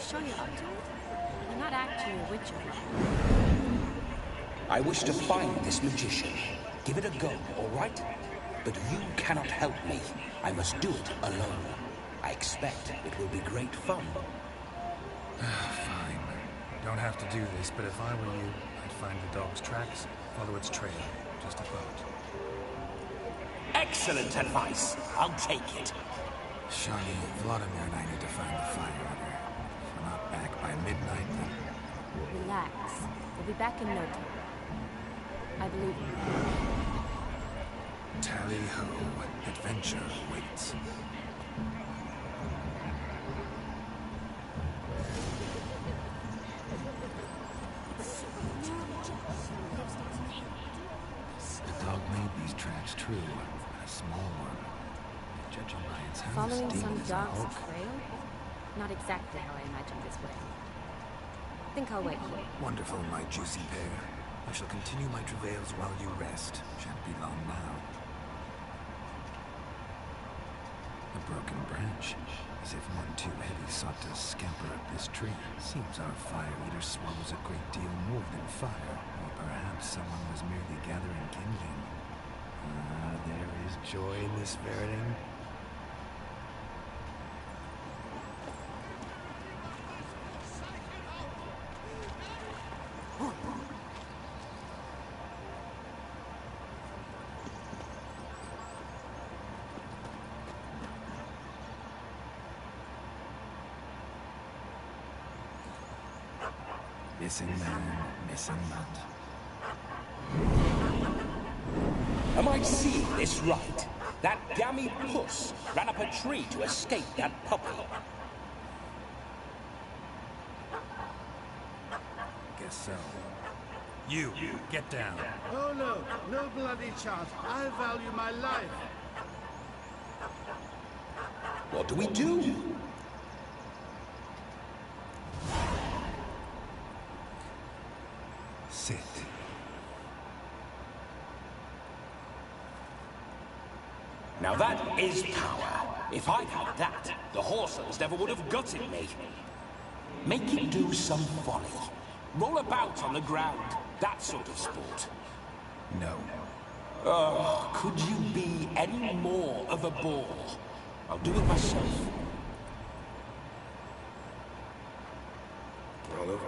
sure you're up to it? You're not actually a witcher, right? I wish to find this magician. Give it a go, all right? But you cannot help me. I must do it alone. I expect it will be great fun. Fine. Don't have to do this, but if I were you, I'd find the dog's tracks, follow its trail. Just a thought. Excellent advice. I'll take it. Shani, Vladimir and I need to find the fire runner. If we're not back by midnight, then... Relax. We'll be back in no time. I believe you. Tally-ho. Adventure waits. The dog made these tracks true, but a small one. Judging by its house, Following deep some as a dog's hulk. trail? Not exactly how I imagined this way. Think I'll wait here. Wonderful, my juicy pear. I shall continue my travails while you rest. Shan't be long now. A broken branch, as if one too heavy sought to scamper up this tree. Seems our fire eater swallows a great deal more than fire, or perhaps someone was merely gathering kindling. There is joy in this ferreting. Missing man, missing nut. Am I seeing this right? That gammy puss ran up a tree to escape that puppy. Guess so. You, get down. Oh no, no bloody chance. I value my life. What do we do? Sit. Now that is power. If I'd had that, the horses never would have gutted me. Make it do some folly. Roll about on the ground. That sort of sport. No. Oh, could you be any more of a bore? I'll do it myself. Roll over.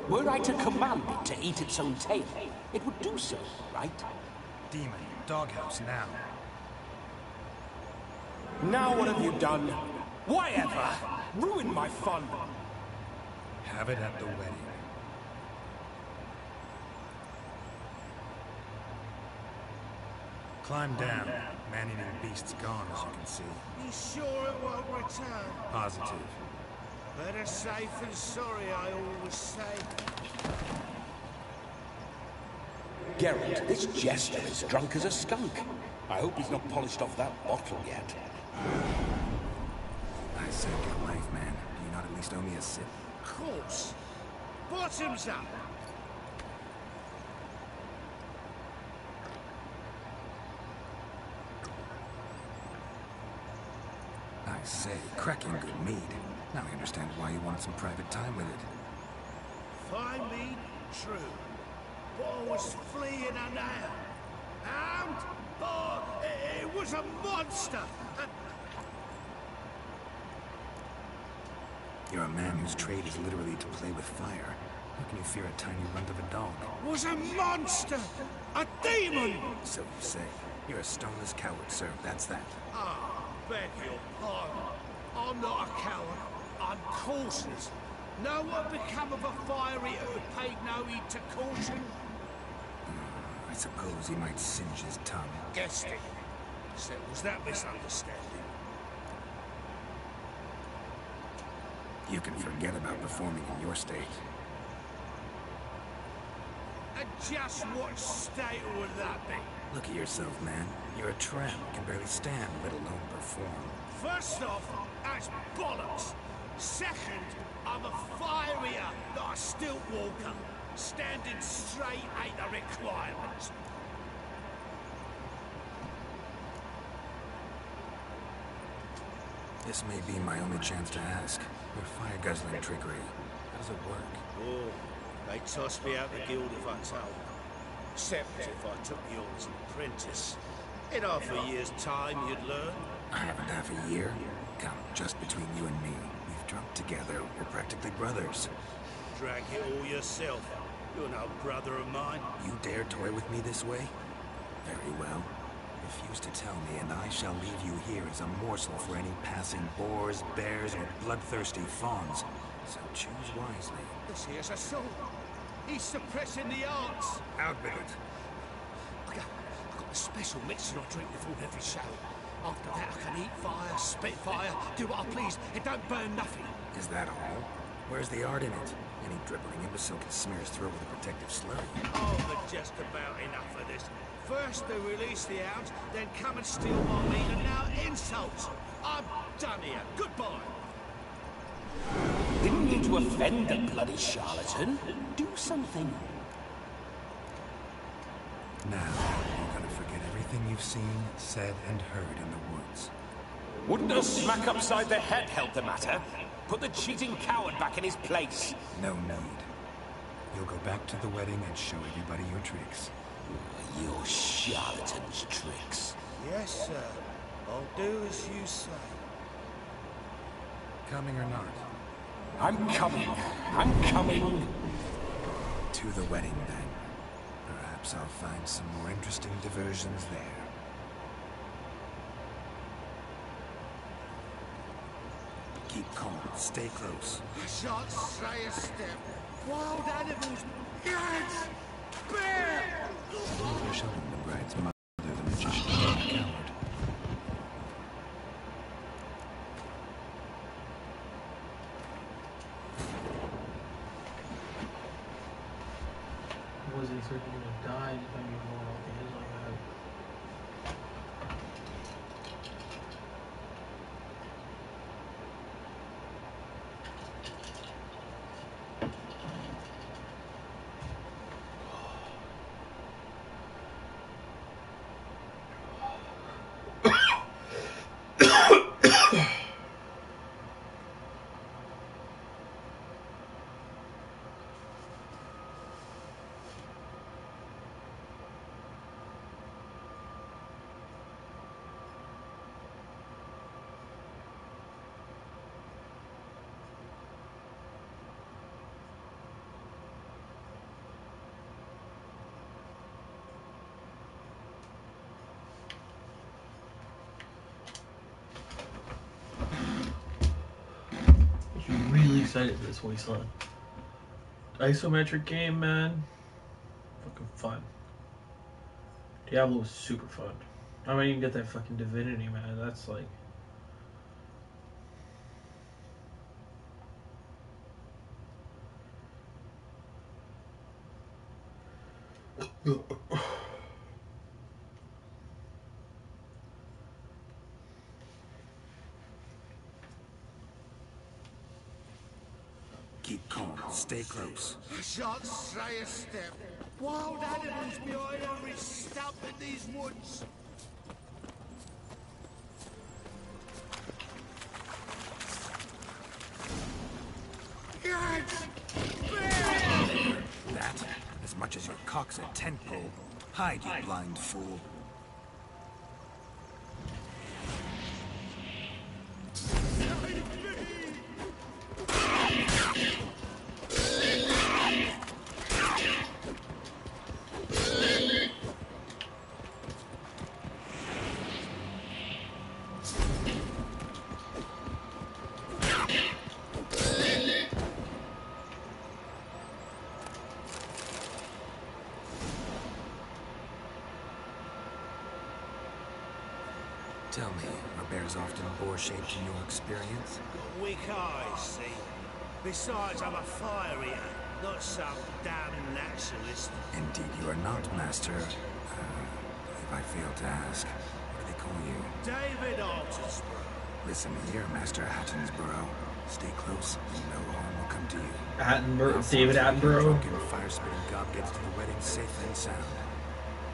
Were I to command it to eat its own tail, it would do so, right? Demon, doghouse now. Now what have you done? Why ever? Ruined my fun. Have it at the wedding. Climb down. Man-eating beast's gone, as you can see. You sure it won't return? Positive. Better safe than sorry, I always say. Geralt, this jester is drunk as a skunk. I hope he's not polished off that bottle yet. I saved your life, man. Do you not at least owe me a sip? Of course. Bottoms up. I say, cracking good mead. Now I understand why you wanted some private time with it. Fine mead, true. But I was fleeing an hound. Hound? Oh, it was a monster. You're a man whose trade is literally to play with fire. How can you fear a tiny runt of a dog? Was a monster. A demon. So you say. You're a stoneless coward, sir. That's that. Ah, beg your pardon. I'm not a coward. I'm cautious. Know what become of a fire eater who paid no heed to caution? I suppose he might singe his tongue. Guessed it. So was that misunderstanding? You can forget about performing in your state. And just what state would that be? Look at yourself, man. You're a tramp. Can barely stand, let alone perform. First off, that's bollocks. Second, I'm a fire eater, not a stilt walker. Standing straight ain't the requirements. This may be my only chance to ask. Your fire-guzzling trickery, how does it work? Oh, they tossed me out the guild if I told. Except if I took you on as an apprentice. In half a year's time, you'd learn. I haven't half a year. Come, just between you and me. We've drunk together. We're practically brothers. Drag it all yourself. You're no brother of mine. You dare toy with me this way? Very well. Refuse to tell me, and I shall leave you here as a morsel for any passing boars, bears, or bloodthirsty fawns. So choose wisely. This here's a soul. He's suppressing the arts. Out with it. I got a special mixture I drink before every show. After that, I can eat fire, spit fire, do what I please. It don't burn nothing. Is that all? Where's the art in it? Any dribbling imbecile can smear his throat with a protective slurry. Oh, but just about enough of this. First they release the hounds, then come and steal my meat, and now insults. I'm done here. Goodbye. Didn't mean to offend the bloody charlatan. Do something. Now, you're gonna forget everything you've seen, said, and heard in the woods. Wouldn't a smack upside the head help the matter? Put the cheating coward back in his place. No need. You'll go back to the wedding and show everybody your tricks. Your charlatan's tricks. Yes, sir. I'll do as you say. Coming or not? I'm coming. I'm coming. To the wedding, then. Perhaps I'll find some more interesting diversions there. Keep calm. Stay close. I shan't stray a step. Wild animals. Yes! Bear! You're showing the bride's mother, the magician, and the coward. I wasn't expecting him to die just by me blowing off the edge like that. Excited for this wasteland. Isometric game, man. Fucking fun. Diablo was super fun. I might even get that fucking Divinity, man. That's like... Keep calm. Stay close. I shan't stray a step. Wild animals behind every stump in these woods. Yes! Bear! That, as much as your cock's a tent pole. Hide, you blind fool. Tell me, are bears often boar-shaped in your experience? Got weak eyes, see? Besides, I'm a fire eater, not some damn naturalist. Indeed you are not, Master. If I fail to ask, what do they call you? David Altonsborough. Listen here, Master Hattonsborough. Stay close, and no harm will come to you. Attenborough, David Attenborough. Drunken, fire-spitting gob gets to the wedding safe and sound.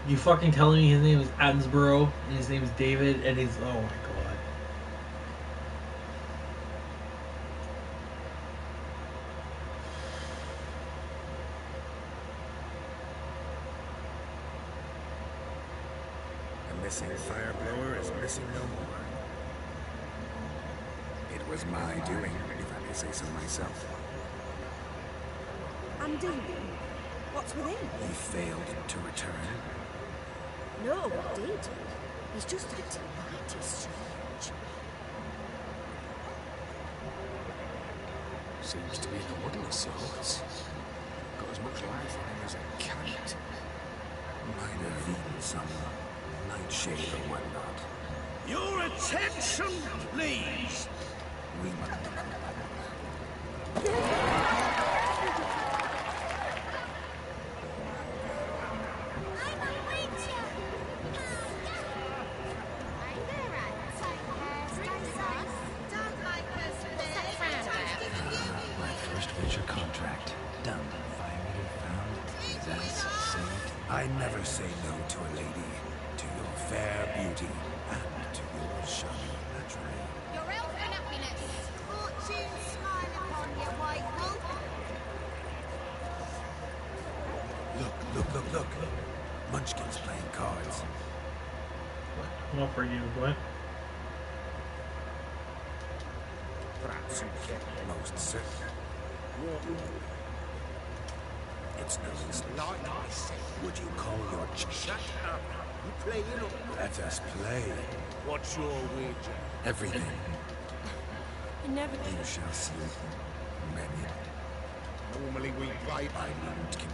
You fucking telling me his name is Attenborough and his name is David and he's... Oh my god. missing fire blower is missing no more. It was my doing, if I may say so myself. And Damien? What's with him? He failed to return. No, he did. He's just acting mighty strange. Seems to be in a muddle of sorts. Got as much life on him as a cat. Might have eaten some nightshade or whatnot. Your attention, please. We might. My first venture contract. Done. Fire meter found. Possessed. Saved. I never say no to a lady. To your fair beauty. And to your shiny naturally. Your elfin happiness. Fortune smile upon you, white wolf. Look. Munchkin's playing cards. I'm up for you, what? Perhaps you can. Most certain. It's no use. Like I said, Would you call your shut up. You play it up. Let us play. What's your wager? Everything. I never... You shall see. Many. Normally we play By Munchkin.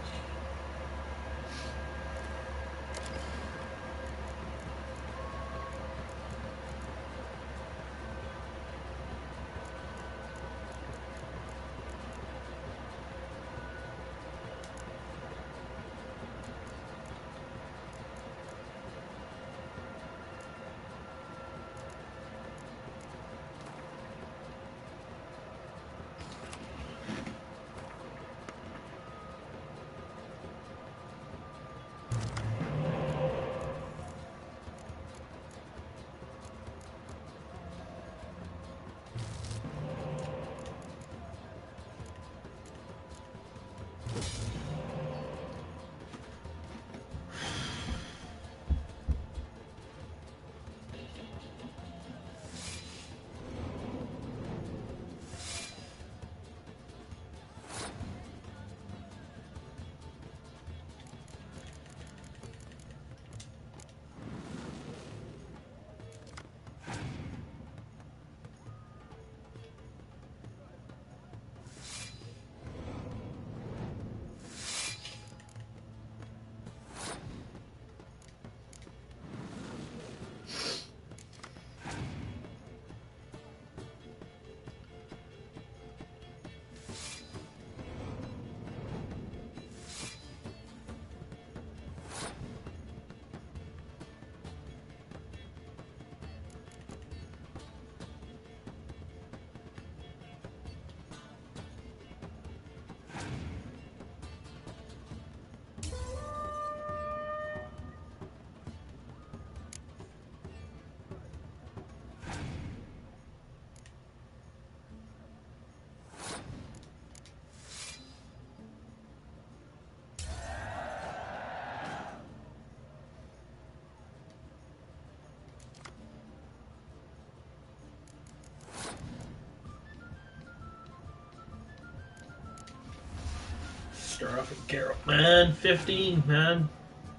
Start off with Carol. Man, 15, man.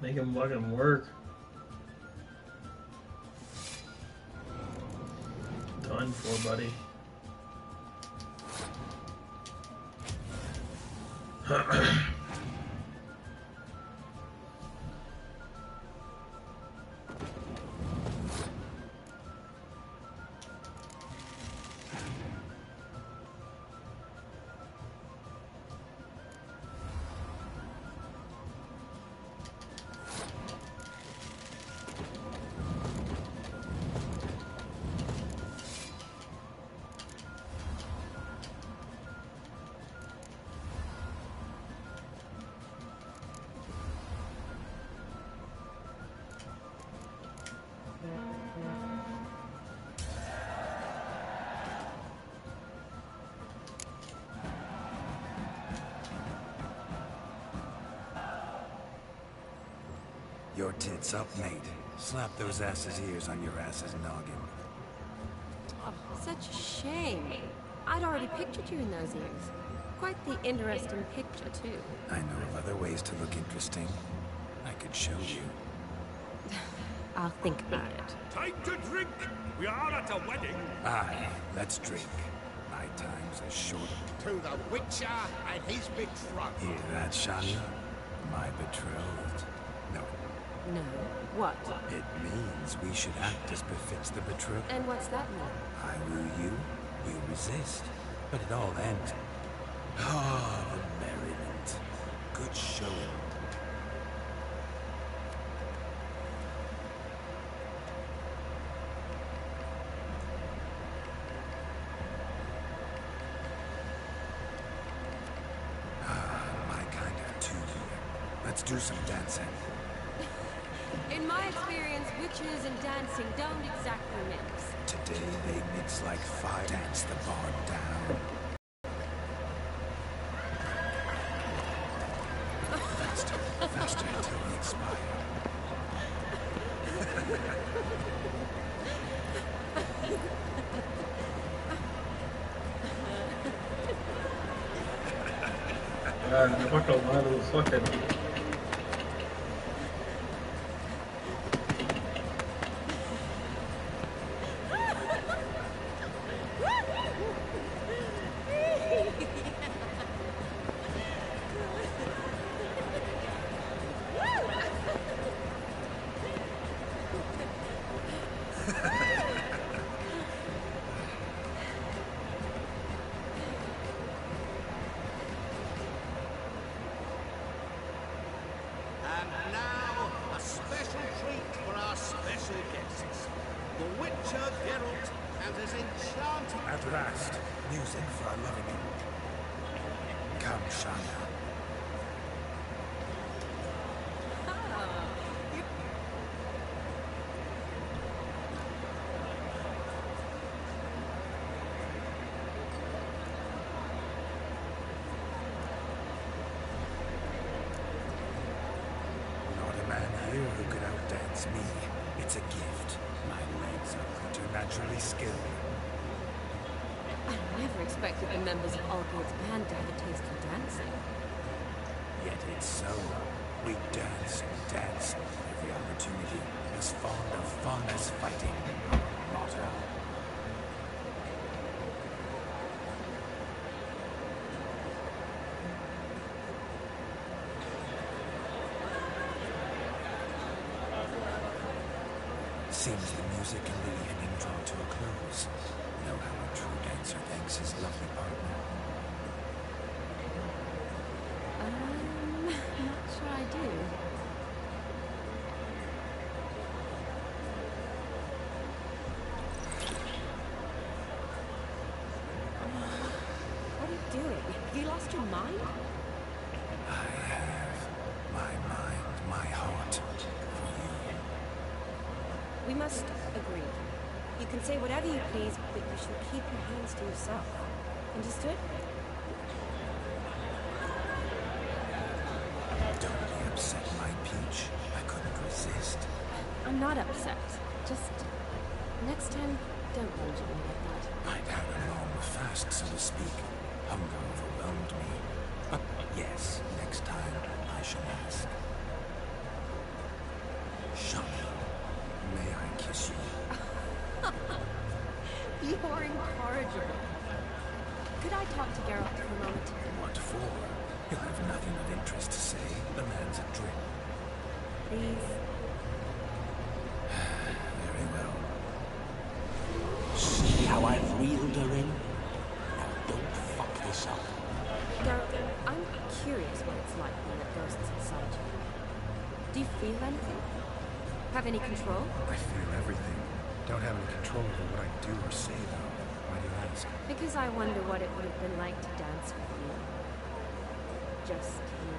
Make him fucking work. Done for, buddy. Your tits up, mate. Slap those asses' ears on your ass's noggin. Oh, such a shame. I'd already pictured you in those ears. Quite the interesting picture, too. I know of other ways to look interesting. I could show you. I'll think about it. Time to drink! We are at a wedding! Aye, let's drink. My time's are short. To the Witcher and his betrothed. Hear that, Shania? My betrothed. No, No. What? it means we should act as befits the betrothed. And what's that mean? I woo you, you resist. But it all ends. Ah, the merriment. Good showing. My kind of two here. Let's do some dancing. In my experience, witches and dancing don't exactly mix. Today they mix like fire. Dance the barn down. Faster, faster until we expire. Me va a calmar o fucking. And now, a special treat for our special guests. The Witcher Geralt and his enchanting... At last, music for our loving him. Come, Shania. Not a man here who could outdance me. It's a gift. My legs are preternaturally skilled. I never expected the members of Olgierd's band to have a taste for dancing. Yet it's so. We dance and dance every opportunity. As fond of fun as fighting. Motto. Seems the music and the evening draw to a close. Know how a true dancer thanks his lovely partner. Not sure I do. What are you doing? Have you lost your mind? I have my mind, my heart for you. We must agree. You can say whatever you please, but you should keep your hands to yourself. Understood? Don't be upset, my peach. I couldn't resist. I'm not upset. Just next time, don't lunge at me like that. I'd had a long fast, so to speak. Hunger overwhelmed me. But yes, next time I shall ask. Shania, may I kiss you? You're incorrigible. Could I talk to Geralt for a moment? What for? He'll have nothing of interest to say. The man's adrift. Please? Very well. See how I've reeled her in? Now don't fuck this up. Geralt, I'm curious what it's like when the ghost's inside you. Do you feel anything? Have any control? I feel everything. Don't have any control over what I do or say, though. Why do you ask? Because I wonder what it would have been like to dance with you. Just you.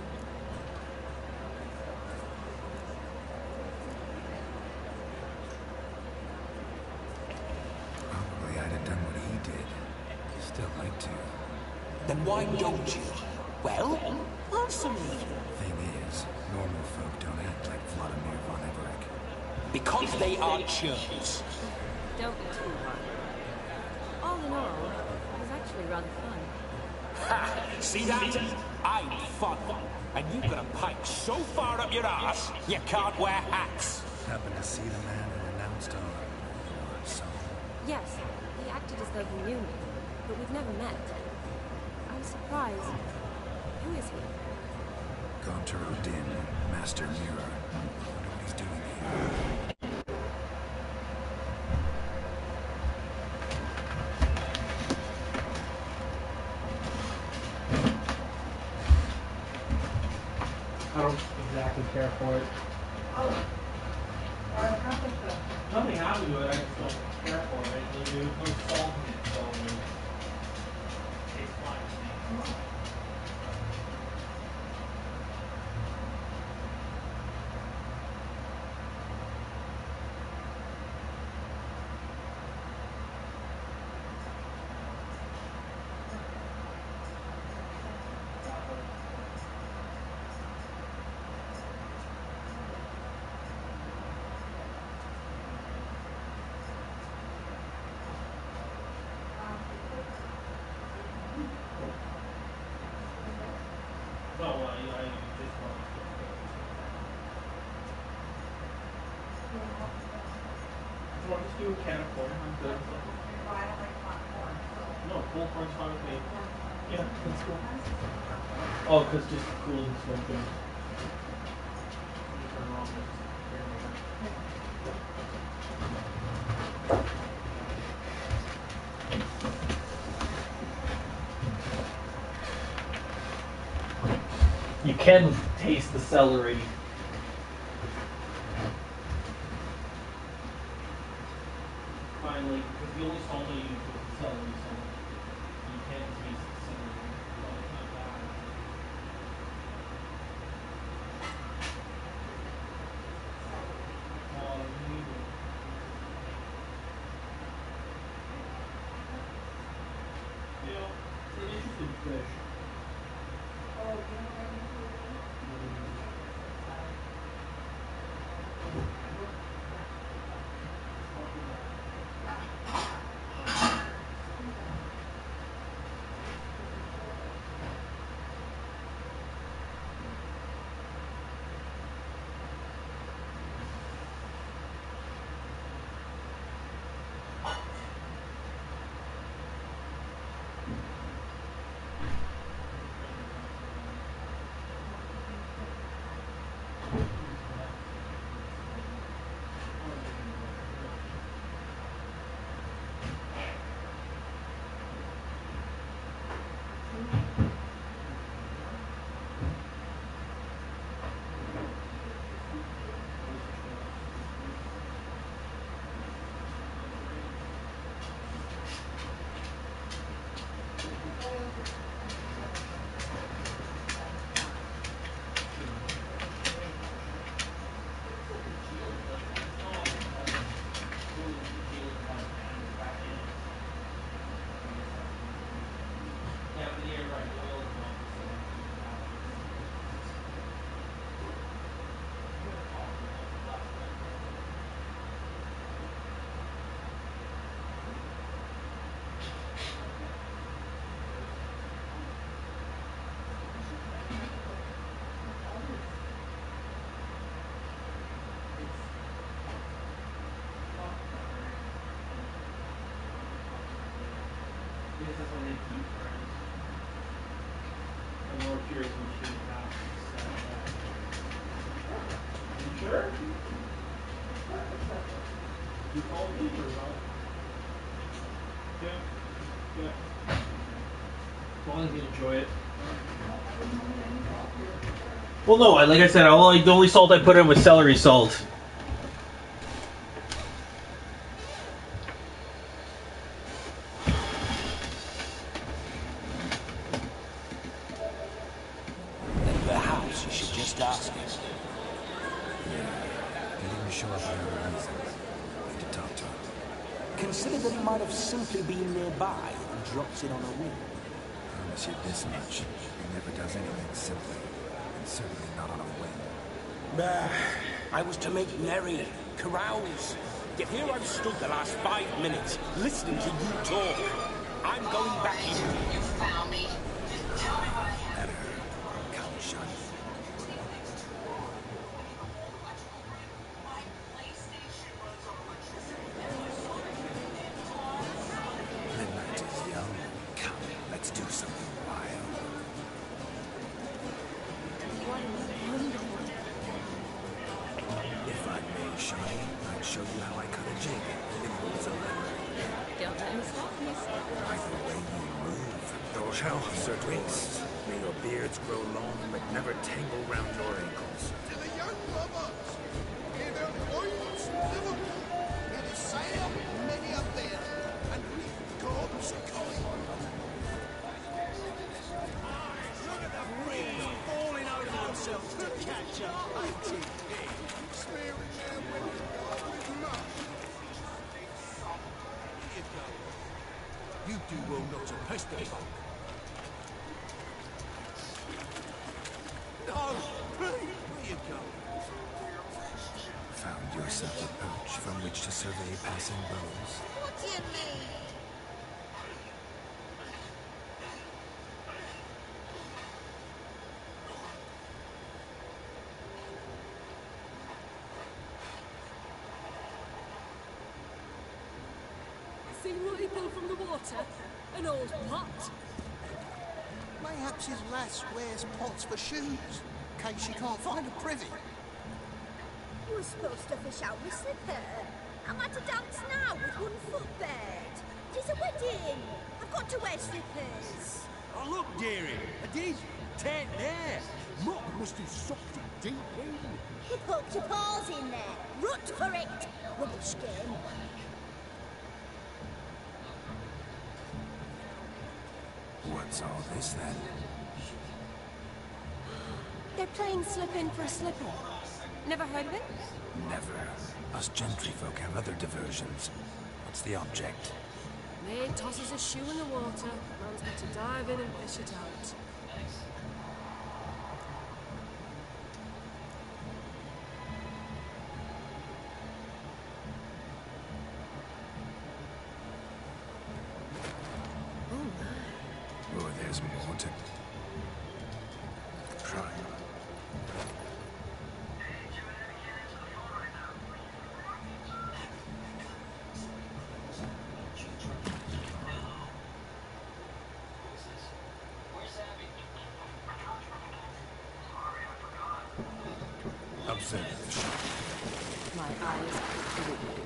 Probably I'd have done what he did. Still like to. Then why don't you? Well, answer me. Thing is, normal folk don't act like Vladimir von Everett. Because they are churls. Don't be too worried. All in all, it was actually rather fun. Ha! See that? I'm fun. And you've got a pipe so far up your ass, you can't wear hats. Happened to see the man who announced our song. Yes, he acted as though he knew me, but we've never met. I was surprised. Who is he? Gontaro Din, Master Mirror. Wonder what he's doing here. I don't exactly care for it. Nothing happened to it, I just don't care for it. There's no salt in it, so it tastes fine to me. I'll just do a can of corn. I'm good. No, cold corn's fine with me. Yeah, that's cool. Oh, because just cool and smoking. You can taste the celery. Finally, because the only salt I use is celery salt. You can't taste the celery. Well, it's not bad. Yeah, it's an interesting fish. That's why they keep friends. I'm more curious what she would have to say. You sure? You called me or not? Yeah. Yeah. As long as you enjoy it. Well, no, like I said, the only salt I put in was celery salt. The house, you should just ask him. He didn't show up for any reason. Need to talk to him. Consider that he might have simply been nearby and dropped in on a whim. Promise you this much. He never does anything simply. And certainly not on a whim. I was to make merry, carouse. Yet here I've stood the last 5 minutes, listening to you talk. I'm going back in. You found me. Tell me what I have. Better. Come, Shani. My PlayStation runs on electricity. Midnight is young. Come, let's do something wild. What a wonderful day. If I may, Shani, I'd show you how I cut a jig. It holds a lever. Don't let me stop you, sir. By the way you move. Thou shalt, Sir Drinks. May your beards grow long, but never tangle round your ankles. To the young lovers, give out coins, Liverpool. It is sail, many a bear, and we God's kind. Look at the breeze falling over themselves to catch a biting pig. Smearing their women with mud. Here you go. You do well not to pester folk. No, please, where you go? Found yourself a perch from which to survey passing bows. What do you mean? See what he pulled from the water? An old pot. Mayhaps his lass wears pots for shoes, in case she can't find a privy. You were supposed to fish out with slipper. I'm at a dance now with one footbed. It's a wedding. I've got to wear slippers. Oh, look, dearie, a dig. Tent there. Muck must have sucked it deep in. You poked your paws in there. Rut for it. Rubbish game. What's all this, then? They're playing slip in for a slipper. Never heard of it? Never. Us gentry folk have other diversions. What's the object? Maid tosses a shoe in the water. Man's got to dive in and fish it out. Oh, there's more to try. Observe the shot. My eyes are blue.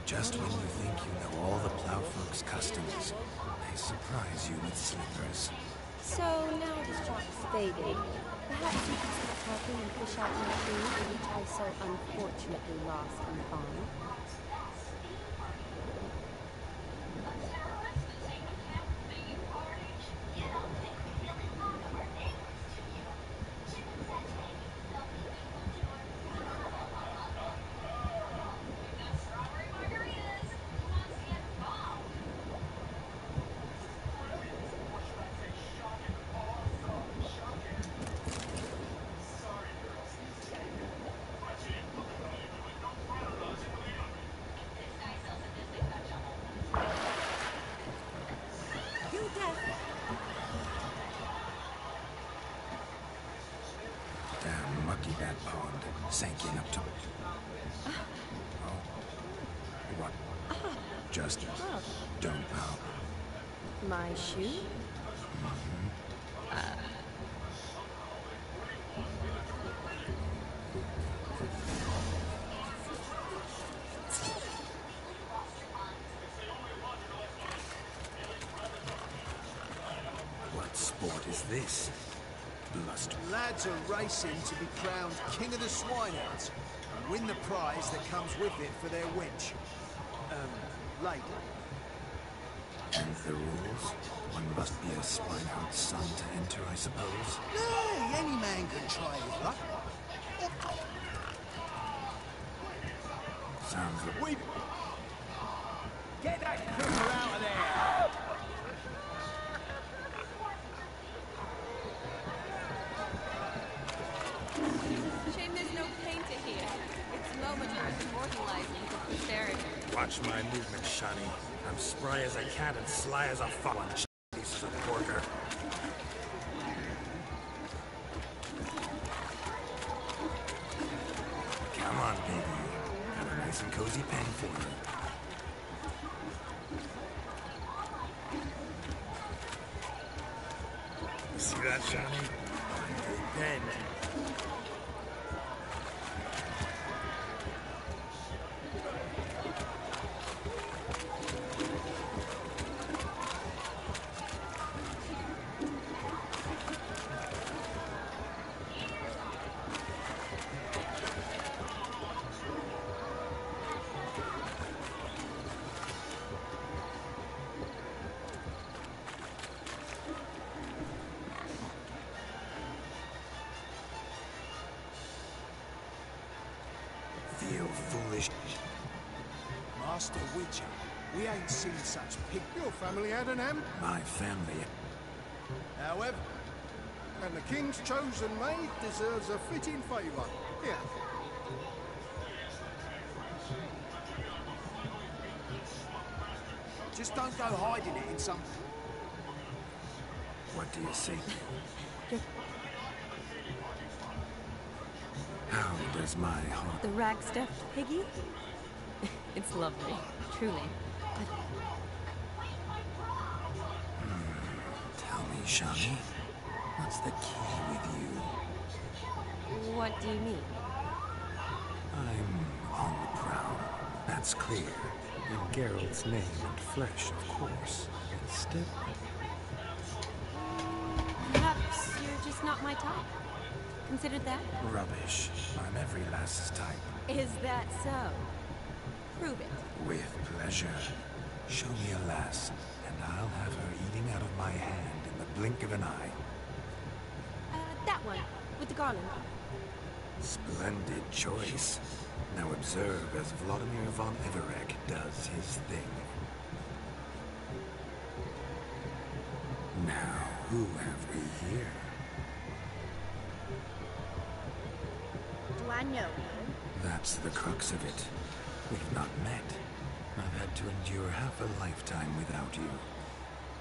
Just when you think you know all the plowfolk's customs, they surprise you with slippers. So now the strike is faded. Perhaps you could start helping and fish out my food, which I so unfortunately lost in the pond. Damn mucky that pond. Sank in up to... Oh. What? Just don't pout. My shoe? What sport is this? Bluster. Lads are racing to be crowned King of the Swinehounds and win the prize that comes with it for their wench. Lady. And the rules? One must be a swinehound's son to enter, I suppose. Nay, any man can try his luck. Sounds like... We... Get that cripple out of there! Shame there's no painter here. It's a moment worth immortalizing for posterity. Watch my movement, Shani. I'm spry as I can and sly as a fuck. Pieces of porker. Come on, baby. Got a nice and cozy pen for you. You see that, Shani? My pen. Feel foolish. Master Witcher, we ain't seen such pig. Your family had an am? My family. However, and the king's chosen maid deserves a fitting favour. Here. Just don't go hiding it in some... What do you say? How does my heart... The rag-stuffed piggy? It's lovely, truly. Tell me, Shani, what's the key with you? What do you mean? I'm on the prowl. That's clear. In Geralt's name and flesh, of course. Instead... Perhaps you're just not my type. Considered that? Rubbish. I'm every lass's type. Is that so? Prove it. With pleasure. Show me a lass, and I'll have her eating out of my hand in the blink of an eye. That one, with the garland. Splendid choice. Now observe as Vladimir von Everek does his thing. Now, who have we here? Do I know you? That's the crux of it. We've not met. I've had to endure half a lifetime without you.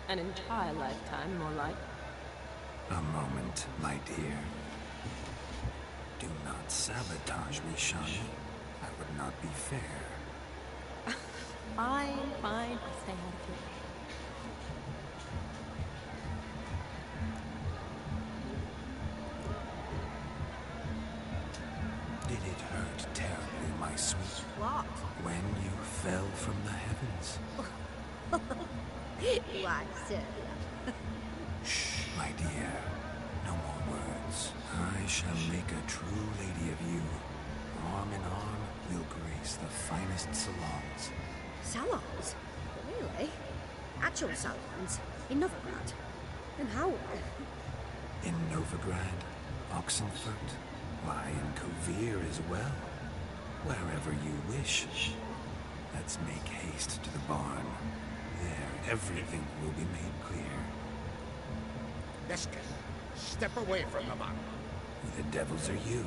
An entire lifetime, more like. A moment, my dear. Do not sabotage me, Shani. That would not be fair. Fine, fine. I'll stay out of it. Did it hurt terribly, my sweet? What? When you fell from the heavens? Why, sir? Shh, my dear. No more words. I shall make a true lady of you. Arm in arm, we'll grace the finest salons. Salons? Really? Actual salons? In Novigrad? And how? In Novigrad, Oxenfurt, why, in Kovir as well. Wherever you wish. Let's make haste to the barn. There, everything will be made clear. Leska, step away from the man. Who the devils are you?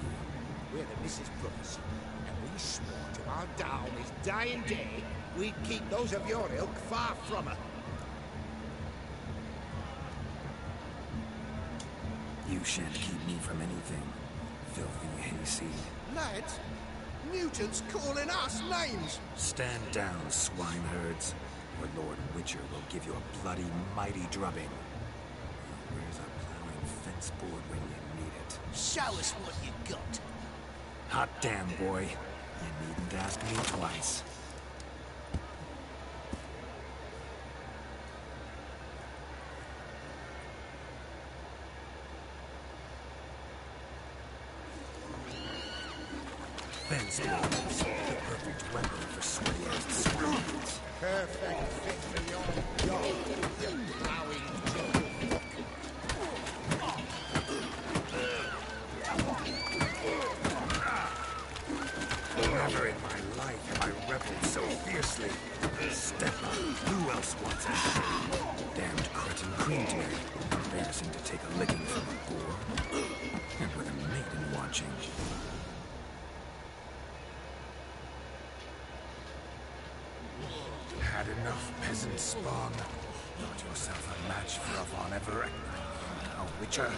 We're the Mrs. Brothers, and we swore to our Downey's dying day we'd keep those of your ilk far from her. You shan't keep me from anything, filthy hayseed. Lads, Newton's calling us names. Stand down, swineherds, or Lord Witcher will give you a bloody mighty drubbing. Where's a plowing fence board when you need it? Show us what you got. Hot damn, boy. You needn't ask me twice. Fence blades, the perfect weapon for sweaty-ass swines. Perfect fit for your job, you plowing jungle. Never in my life have I rebelled so fiercely. Step up. Who else wants a shit? Damned cretin cream to me. Embarrassing to take a licking from a boar. And with a maiden watching. Had enough, peasant spawn. Not yourself a match for a Von Everett. A witcher.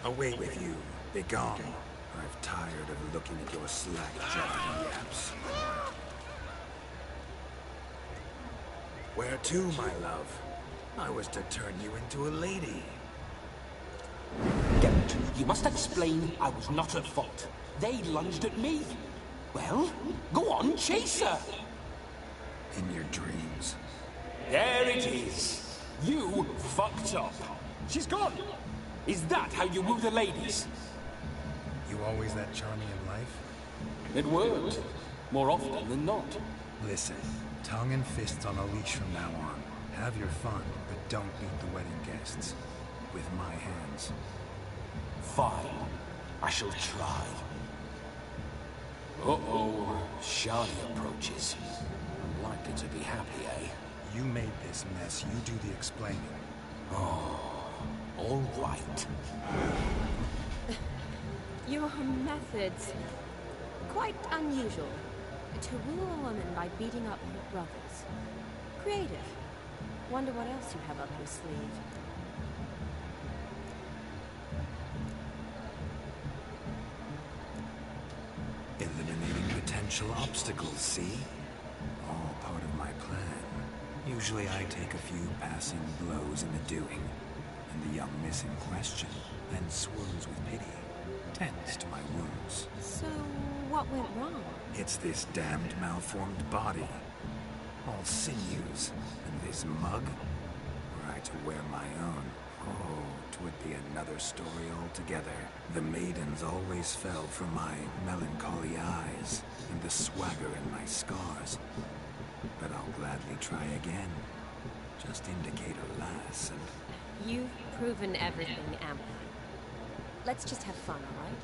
Away with you. Begone. I've tired of looking at your slack-jawed yaps. Where to, my love? I was to turn you into a lady. Geralt, you must explain I was not at fault. They lunged at me. Well, go on, chase her. In your dreams. There it is. You fucked up. She's gone. Is that how you woo the ladies? You always that charming in life? It worked. More often than not. Listen, tongue and fists on a leash from now on. Have your fun, but don't beat the wedding guests. With my hands. Fine. I shall try. Uh-oh. Charlie approaches. Unlikely to be happy, eh? You made this mess. You do the explaining. Oh, all right. Your methods. Quite unusual. To rule a woman by beating up her brothers. Creative. Wonder what else you have up your sleeve. Eliminating potential obstacles, see? All part of my plan. Usually I take a few passing blows in the doing, and the young miss in question then swoons with pity, tends to my wounds. So, what went wrong? It's this damned malformed body. All sinews, and this mug? Were I to wear my own, oh, 'twould be another story altogether. The maidens always fell for my melancholy eyes, and the swagger in my scars. But I'll gladly try again. Just indicate a lass, and... You've proven everything ample. Let's just have fun, all right?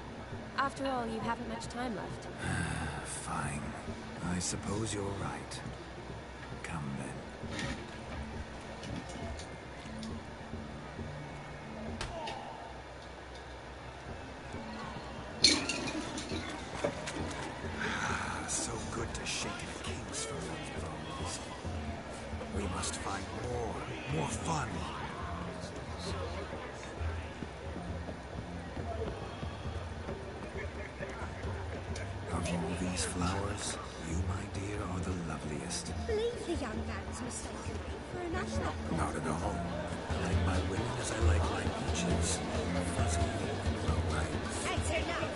After all, you haven't much time left. Fine. I suppose you're right. Come then. So good to shake a king's from those bones. We must find more fun. Of all these flowers, you, my dear, are the loveliest. Believe the young man's mistaken me for an usher. Not at all. I like my women as I like my peaches. Fuzzy and well-ripe. That's enough.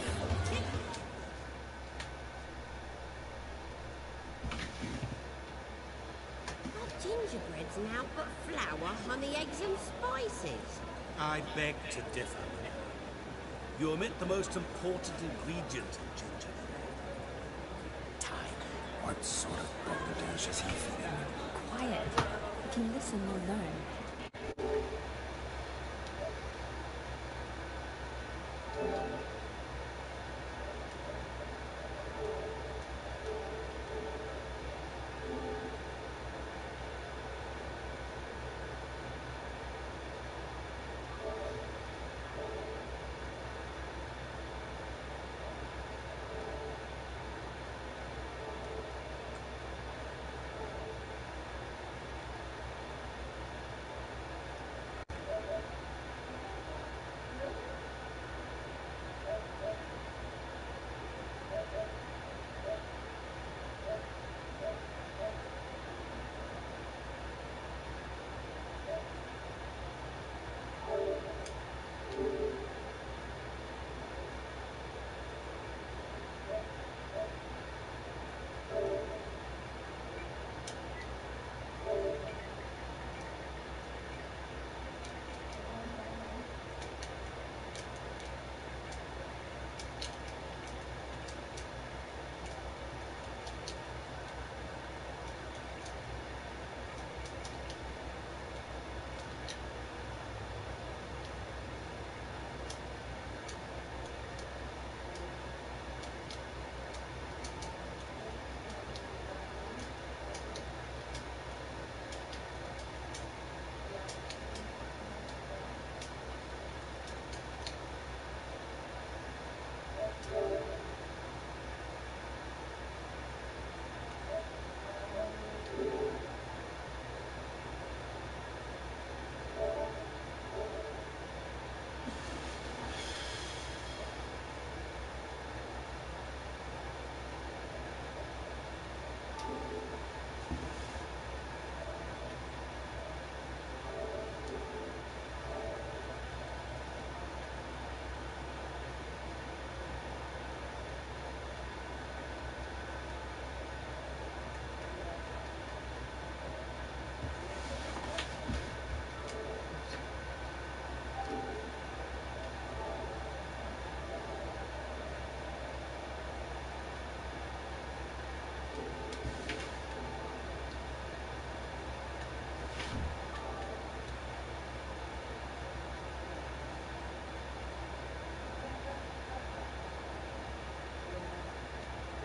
Gingerbread's now but flour, honey, eggs and spices. I beg to differ. You omit the most important ingredient in gingerbread. Time. What sort of balderdash is he feeding me? Quiet. We can listen or learn.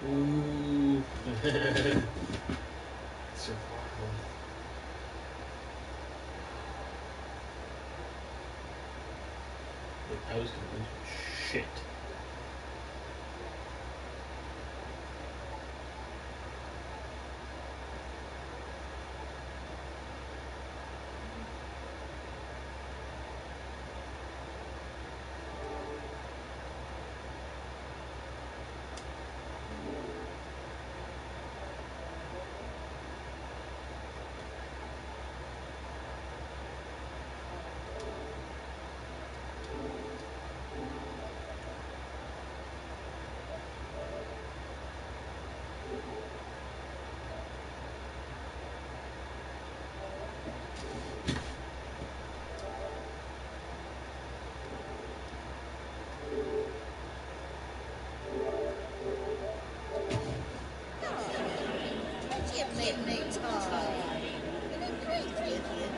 Ooh. Survival. Like, I was gonna lose my shit.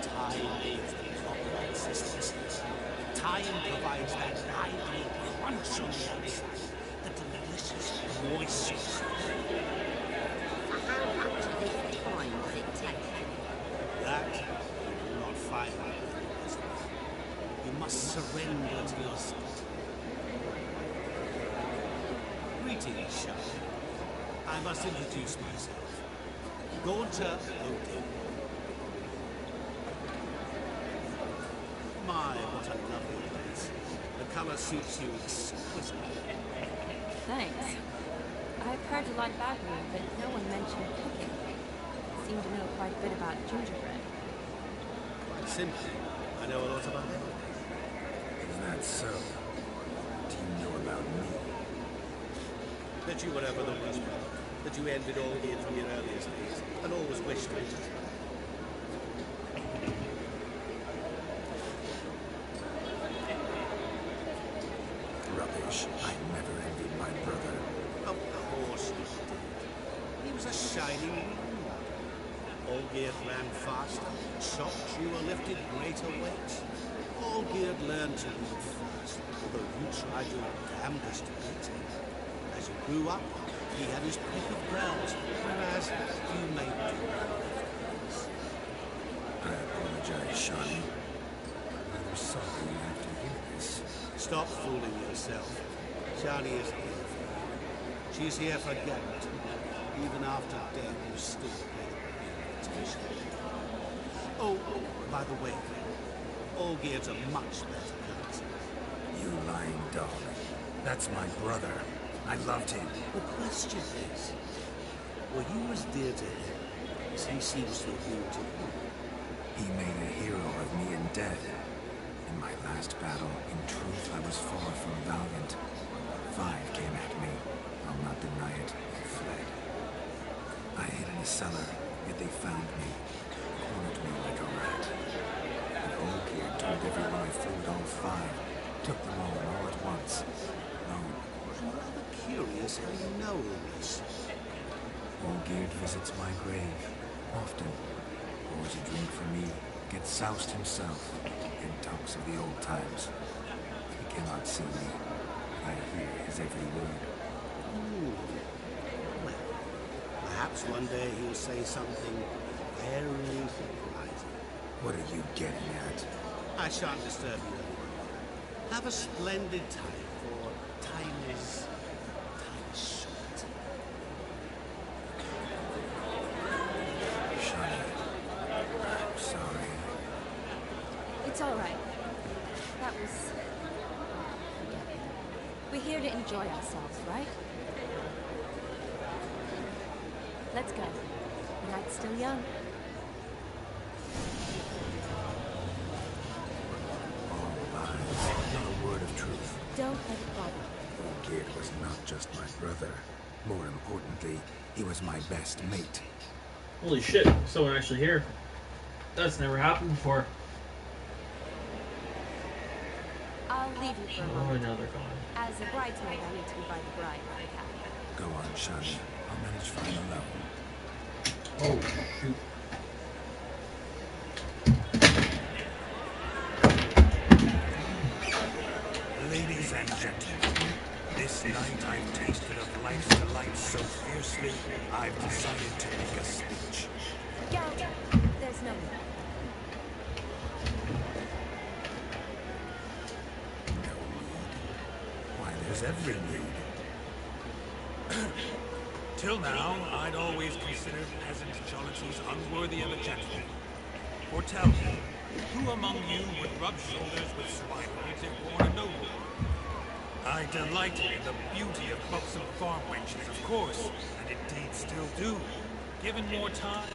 Time is the proper consistency. Time provides that lively crunch on the outside, the delicious moistness. How much of this time does it take? That you will not find in your business. You must surrender to yourself. Greetings, Charlotte. I must introduce myself. Daughter Odin. My, what a lovely place. The color suits you exquisitely. Thanks. I've heard a lot about you, but no one mentioned cooking. You seem to know quite a bit about gingerbread. Quite simply, I know a lot about everything. Is that so? What do you know about me? That you were ever the worst brother. That you ended all here from your earliest days, and always wished to it. Rubbish. I never envied my brother. Of course you did. He was a shining moonlight. Olgierd ran faster, chopped you or lifted greater weights. Olgierd learned to lead first, although you tried your damnedest to beat him. As you grew up, he had his pick of grounds, whereas you made do. I apologize, Shawnee. I'm rather sorry you have to hear this. Stop fooling yourself. Shani is here for you. She's here for Garrett. Even after death, you still pay the invitation. Oh, by the way, Olgierd's a much better person. You lying dog. That's my brother. I loved him. The question is, were you as dear to him as he seems to have been to you? He made a hero of me in death. In my last battle, in truth, I was far from valiant. 5 came at me. I'll not deny it. I fled. I hid in a cellar, yet they found me. Cornered me like a rat. And Olgierd told everyone I fooled all 5. Took them all at once. Alone. I'm rather curious how you know all this. Olgierd visits my grave. Often. Pours a drink for me. Gets soused himself. And talks of the old times. He cannot see me. I hear his every word. Well, perhaps one day he'll say something very surprising. What are you getting at? I shan't disturb you anymore. Have a splendid time, for time is short. Shani, I'm sorry. It's all right. That was... We're here to enjoy ourselves, right? Let's go. The night's still young. All lies, not a word of truth. Don't let it bother you. Olgierd was not just my brother. More importantly, he was my best mate. Holy shit, someone actually here. That's never happened before. I'll leave you for a Oh, moment. now they're gone. As a bridesmaid, I need to be by the bride for the cabin. Go on, Shani. I'll manage fine alone. Oh, shoot. Ladies and gentlemen, this This night I've tasted of life's delights so fiercely, I've decided to make a speech. Geralt, there's no need. No need? Why, there's every need. Till now, I'd always considered peasant jollities unworthy of a gentleman. For tell me, who among you would rub shoulders with swineherds if born a noble? I delighted in the beauty of buxom farm wenches, of course, and indeed still do. Given more time...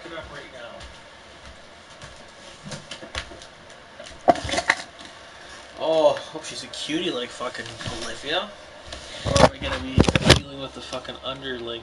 look it up right now. Oh, hope she's a cutie like fucking Olivia. Or am I gonna be dealing with the fucking underling?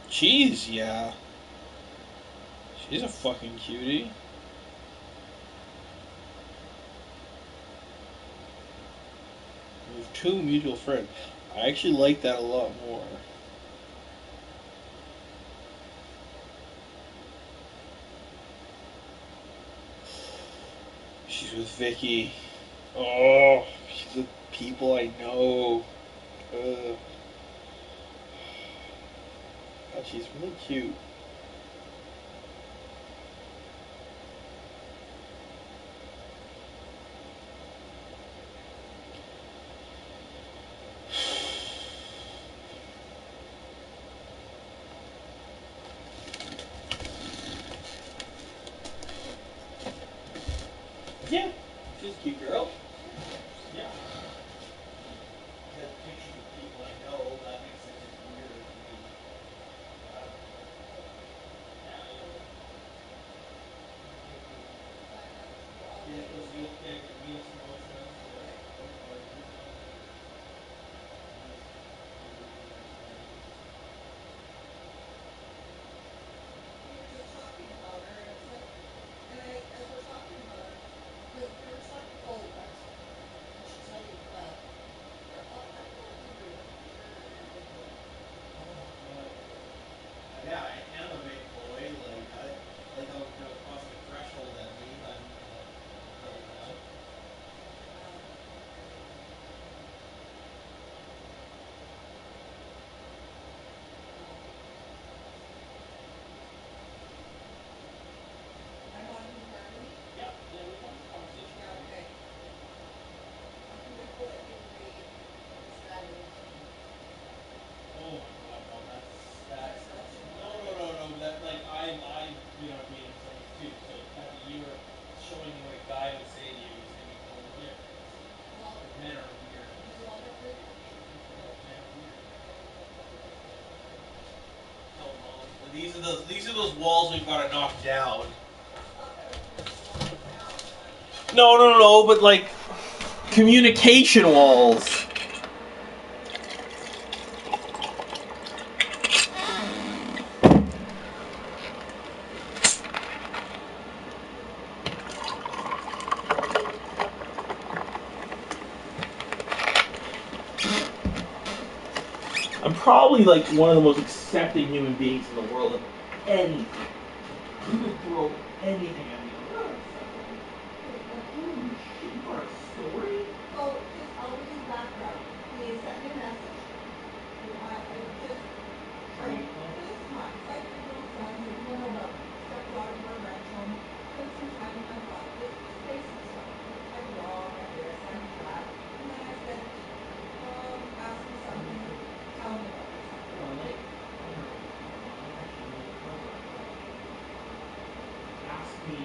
Jeez, yeah. She's a fucking cutie. We have 2 mutual friends. I actually like that a lot more. She's with Vicky. Oh, she's with people I know. God, she's really cute. Yeah, she's a cute girl. Yeah. Got pictures of people I know. That makes it just weirder to me. Yeah, I am a big boy. Like don't cross the threshold at me. I'm adult now. Yeah, we have this conversation. Oh my god, no, that's no. That like I've been on dating sites too. So that you're showing me what a guy would say to you, he's gonna be totally different. Because men are weird. No, men are weird. No, these are those walls we've got to knock down. No, but like communication walls. I'm probably like one of the most accepting human beings in the world of anything. You could throw anything at me. Holy shit, you got a story? Ask me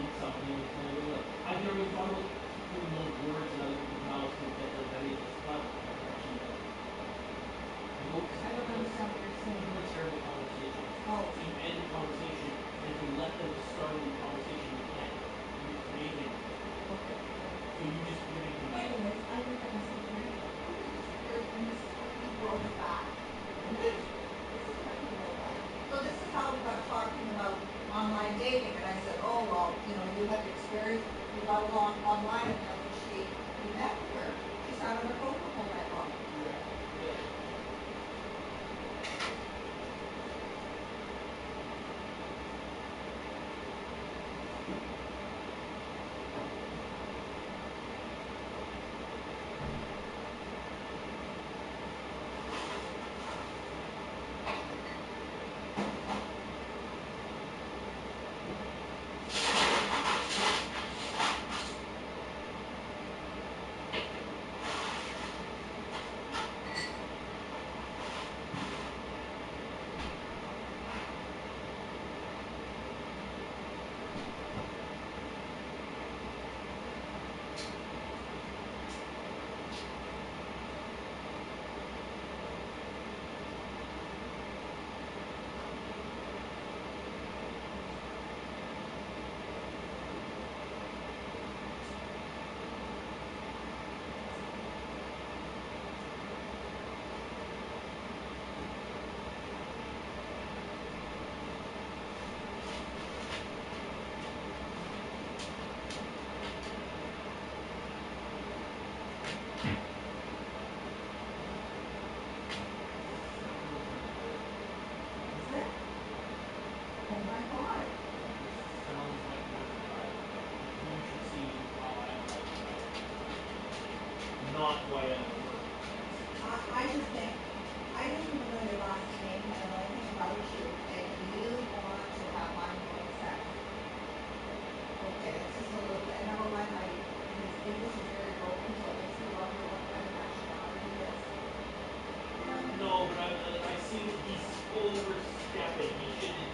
thing. He shouldn't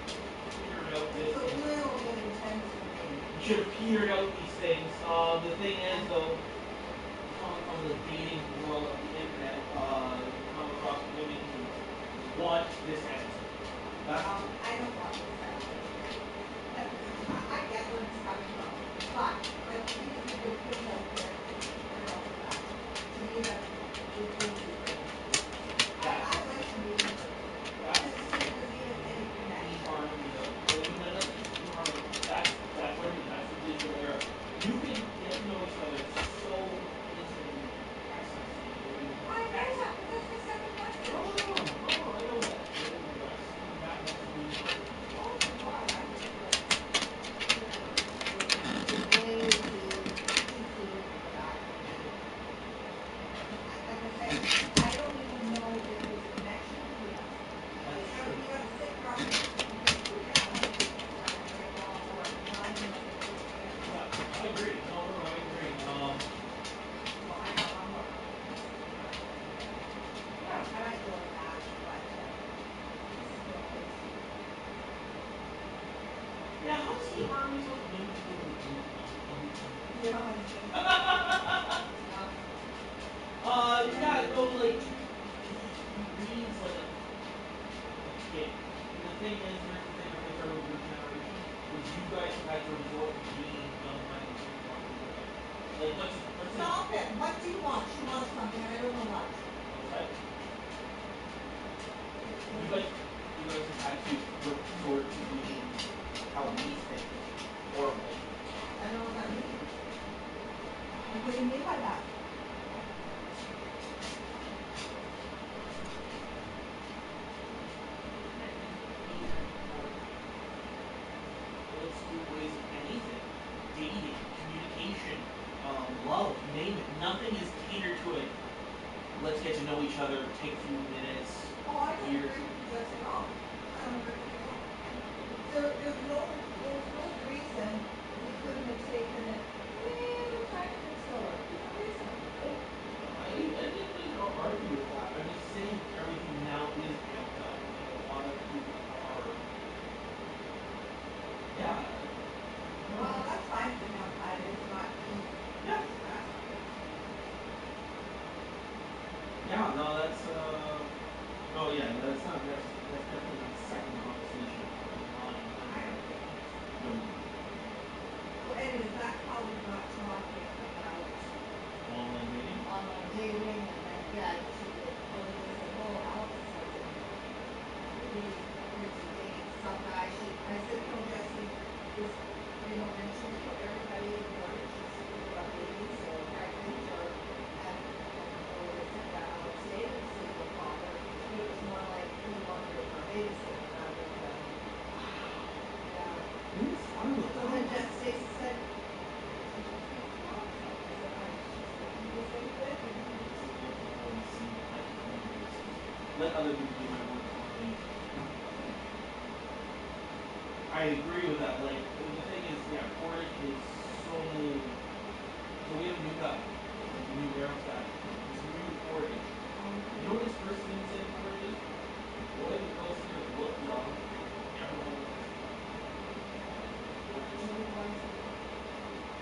petered out this. It's a little bit intense for me. You should have petered out these things. The thing is, though, on the dating world of the internet, you come across women who want this answer. That's I don't want this answer. I get where it's coming from, but like these are good kids out there. They're all for that. To me, that it is great. I like to meet her. Just to see if there's even any connection. That's what I mean. That's the digital era. You can get to know each other so instantly. I know that, but that's my second message. No, I know that. That has to be fun. Oh my god, I was like, way too cool for that. Like I say, I don't even know if there's a connection between us. You gotta sit across and you think, oh yeah, I want to do this, and I get along more. Not even like a close friend. I agree. No, I agree. Well, I got one more. Yeah, I might go to that, but this is what I see. Yeah, how are we supposed to know each other with you? You know what I'm saying? Yeah, no, like, he reads like a kid. And the thing is, here's the thing, I think our older generation, is you guys have had to resort to being young minds and want to do it. Like, let's Stop it! What do you want? She wants something and I don't know what. What? You guys have had to resort to being how we think. Horrible. I don't know what that means. Like, what do you mean by that? Old school ways of anything. Dating, communication, love, name it. Nothing is catered to it. Let's get to know each other, take a few minutes. Oh, I don't agree with this at all. I don't agree with it at all. There's no reason we couldn't have taken it a little tiny bit slower. There's no reason. I didn't argue with that. I'm just saying everything now is amped up. A lot of people are. Yeah. Well, that's fine for me. It's not easy. Yeah. Yeah, no, that's oh yeah, that's definitely not the second conversation in line. I don't think it is. No. So anyways, that's how we got talking about Online dating? online dating, and then Olivia said, oh, Alex is like really into dating some guy. I said, Jesse is, mentioned to everybody in the morning. She's thinking about dating, so pregnant or, and Olivia said, yeah, Alex dated a single father, but it was more like he wanted her for babysitting rather than, yeah. Who's fun with So then Stacy said, let other people do my work for me. I agree with that. Like, the thing is, yeah, courting is so. So we have a new guy, a new warehouse guy. He's new to courting. You know what his first thing said in courting is? Boy, the girls here look young. Everyone looks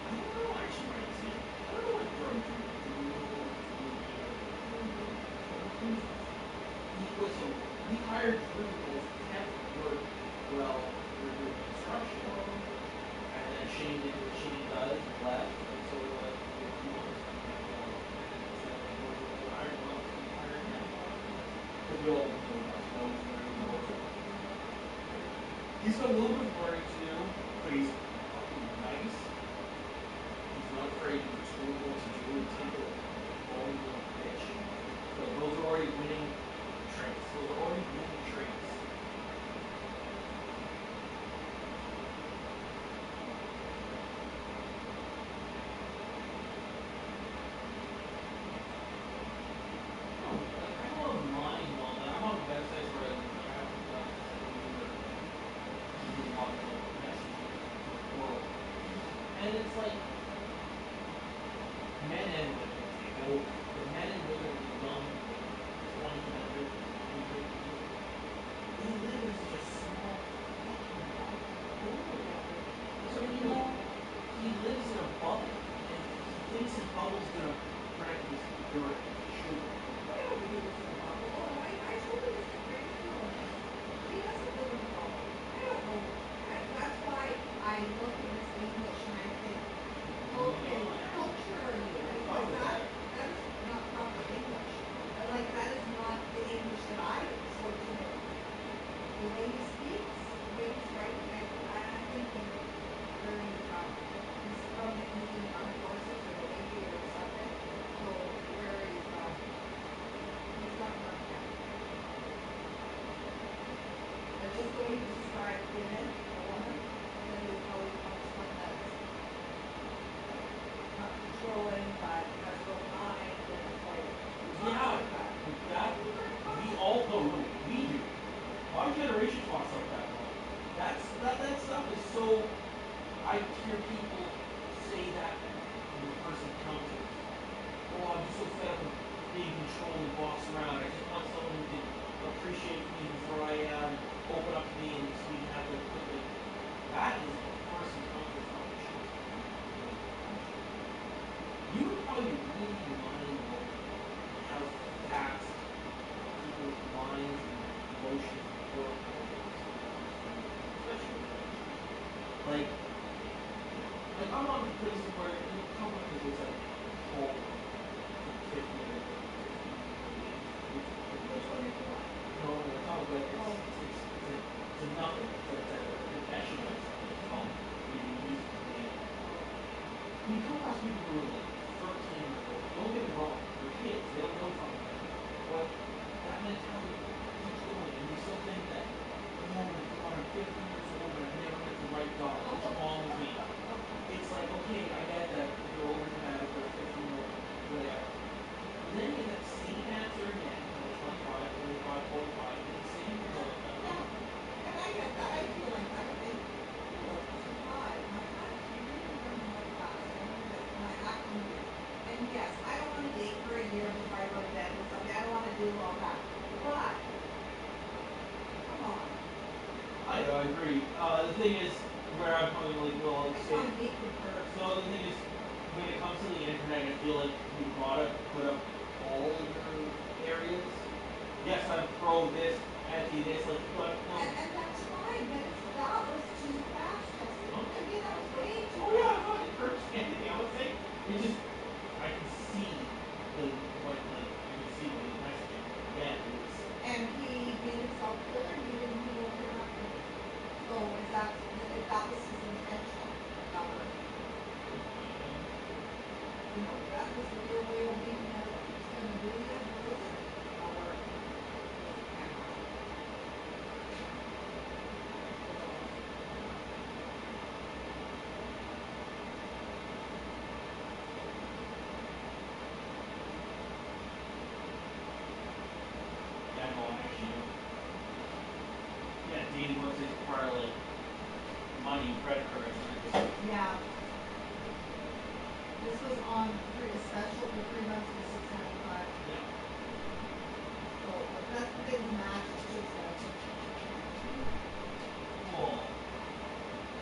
I don't know, actually, right here. I don't know what drug we hired Drew as temp work while we were doing construction. And then Shane did what Shane does, left, and so we're like, we want to hired him. Because we all know he's very important. He's got a little bit of learning to do, but he's fucking nice. He's not afraid to do what he wants to do and take it all into a pitch. So those are already winning traits. Those are already winning traits. I'm online well, I'm on websites where I have messaging world. And it's like men and women. corporations want stuff like that. That stuff is so. I hear people say that when the person counters. Oh, I'm just so fed up with being controlled and bossed around. I just want someone who can appreciate me for who I am, open up to me, and just we can have like quickly. That is a first encounter from the truth. You would probably really mind blowing how fast people's minds and emotions work. Especially with like I'm on places where come up with this like 12 or 50 or 15 Which one is what? no, it's not good. It's a nothing. It's a connection with phone. You can use it to make. When you come across people who are like 13 years old, don't get me wrong, they're kids, they don't know something. But that mentality keeps going, and you still think that, oh my god, I'm 50 years old and I've never met the right guy. What's wrong with me? It's like, okay, I get that you're older dramatic or 15 or whatever. But then you get that same answer again, 25, 35, 45, and the same result. Yeah, and I get that. I feel like that. And, look, surprise. My God, I really learned to multitask. I learned that my acting weird. And yes, I don't want to date for a year before I go to bed with somebody. I don't want to do all that. But, come on. I agree. The thing is, where I'm coming, like, well, I just say, want to meet them first. so the thing is, when it comes to the internet, I feel like you gotta put up all your areas. Yes, I'm pro this, anti this, like, but no. And that's fine, but that was too fast, Jesse. Huh? To me, that was way too Oh fast. yeah, I'm not encouraging anything I would say. It just, I can see what, like, I can see what he's messaging. Again, it's. And he made himself clear and he didn't move on to afterwards. So if that was his intention, that worked. You know, that was the real way of being he's gonna do you, bruise it, that worked. Yeah, no, actually, yeah, dating websites require, like, money, credit cards, and I just. Yeah. This was on a special for 3 months for $6.95. Yeah. So that's the thing with Match, it's too expensive. Well,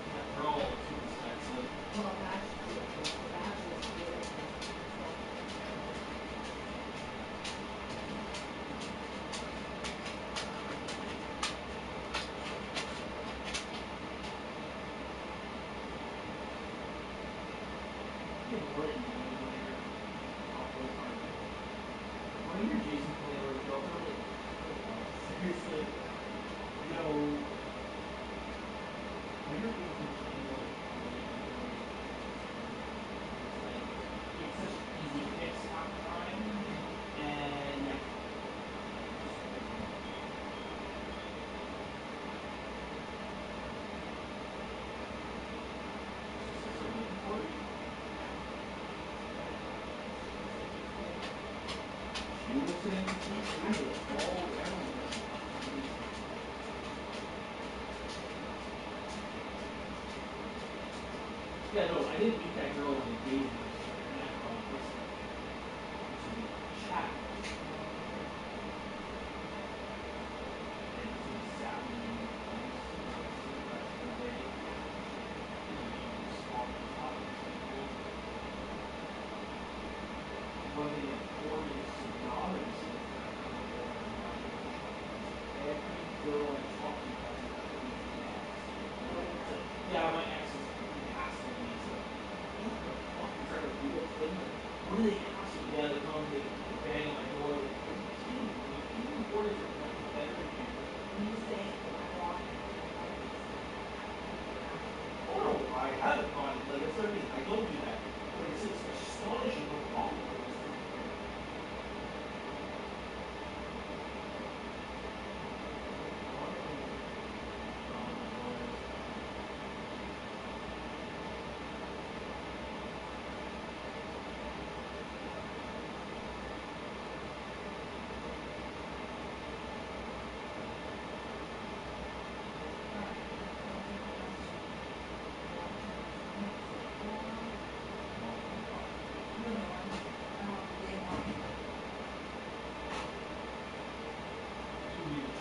yeah, they're all too expensive. Well, Match too. Match is really expensive. So. When you're Jason Taylor, seriously, you know, when you're being continually it's such an easy fix half the time, and yeah. She was saying she's all around. Yeah, no, I didn't meet that girl on the dating website. I met her on Facebook. So we chat. And some savvy cigarettes one day. And small talking to people. Running at 40 cigars. Every girl I talk to has a yeah, my ex is asking me, so what the fuck? Is that a real thing? Like, what do they ask you? Yeah, they come, they bang on my door, like, are you kidding me? Like, even 40s are much better than you. What do you say? Oh no, I haven't gone, like, that's what I mean. I don't do that. But it's astonishing how popular this thing is.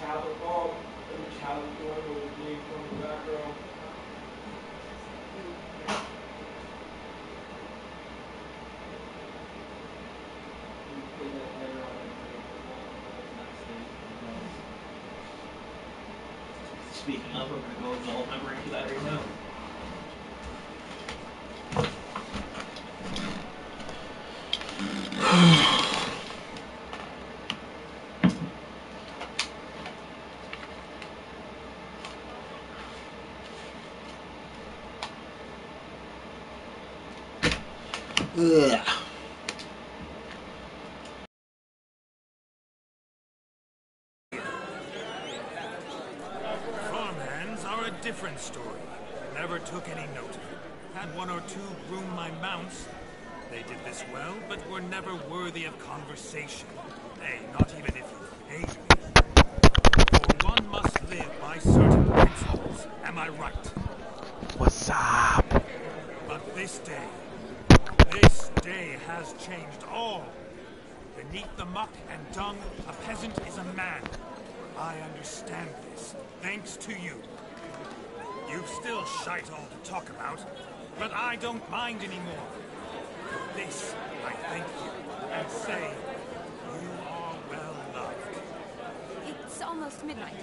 tablet bulb. The tablet going with the game from the back row. Speaking of, I'm going to go with all memory for that right now. Ugh. Farmhands are a different story. Never took any note of it. Had one or two groom my mounts. They did this well, but were never worthy of conversation. Nay, not even if you paid me. For one must live by certain principles. Am I right? What's up? But this day has changed all. Beneath the muck and dung, a peasant is a man. I understand this, thanks to you. You've still shite all to talk about, but I don't mind anymore. For this, I thank you, and say, you are well loved. It's almost midnight.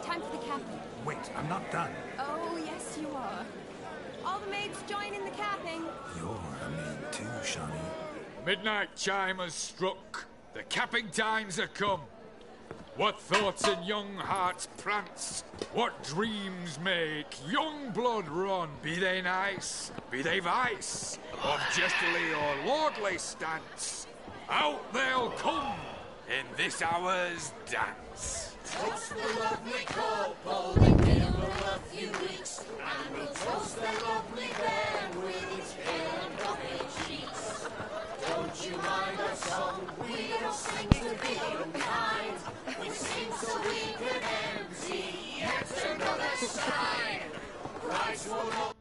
Time for the capping. Wait, I'm not done. Oh, yes, you are. All the maids join in the capping. You're a maid too, Shawnee. Midnight chime has struck. The capping times are come. What thoughts in young hearts prance? What dreams make young blood run? Be they nice, be they vice, of jestily or lordly stance, out they'll come in this hour's dance. Toast the lovely couple and give them a few weeks, and we'll toast the lovely band with its pale and coffee cheeks. Don't you mind our song? We don't sing to be unkind. We sing so we can empty yet another side. Christ will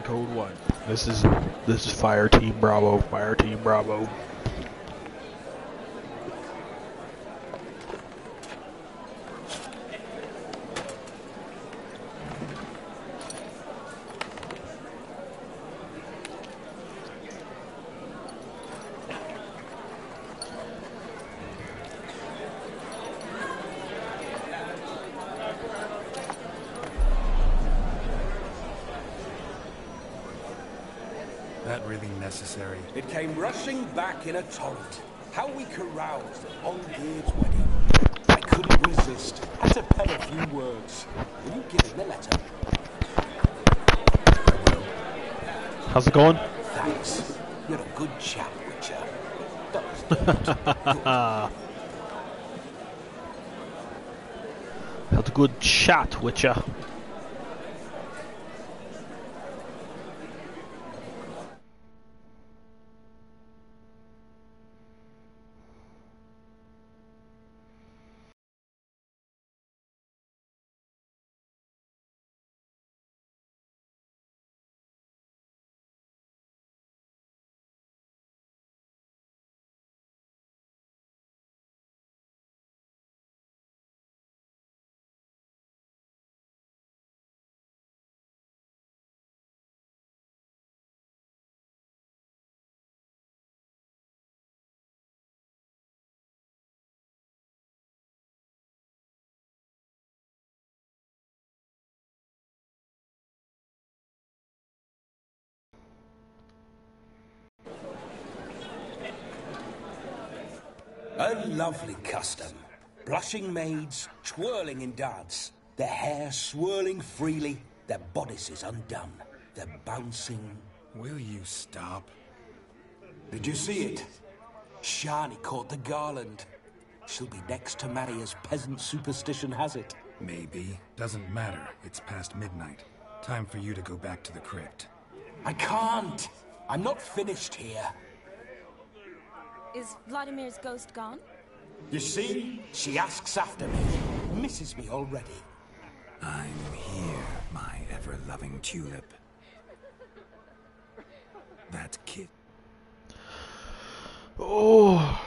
Code 1. This is Fire Team Bravo. Fire Team Bravo. that really necessary? It came rushing back in a torrent. How we caroused at Olgierd's wedding. I couldn't resist. Had to pen a few words. Will you give him the letter? How's it going? Thanks. You're a good chap, Witcher. Good. Had a good chat, Witcher. A lovely custom. Blushing maids, twirling in dance. Their hair swirling freely, their bodices undone. They're bouncing... Will you stop? Did you see it? Shani caught the garland. She'll be next to marry as peasant superstition has it. Maybe. Doesn't matter. It's past midnight. Time for you to go back to the crypt. I can't. I'm not finished here. Is Vladimir's ghost gone? You see? She asks after me. Misses me already. I'm here, my ever-loving tulip. That kid. Oh.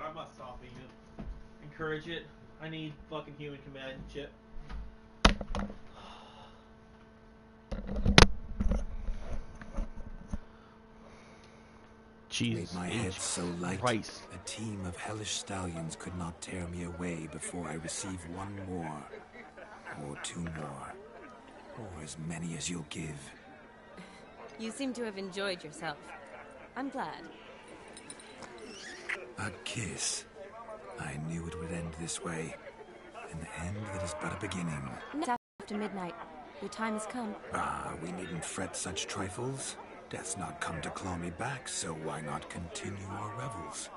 I'm not stopping it. Encourage it. I need fucking human companionship. Made my head so light, a team of hellish stallions could not tear me away before I receive one more, or two more, or as many as you'll give. You seem to have enjoyed yourself. I'm glad. A kiss. I knew it would end this way. An end that is but a beginning. It's after midnight. Your time has come. Ah, we needn't fret such trifles. Death's not come to claw me back, so why not continue our revels?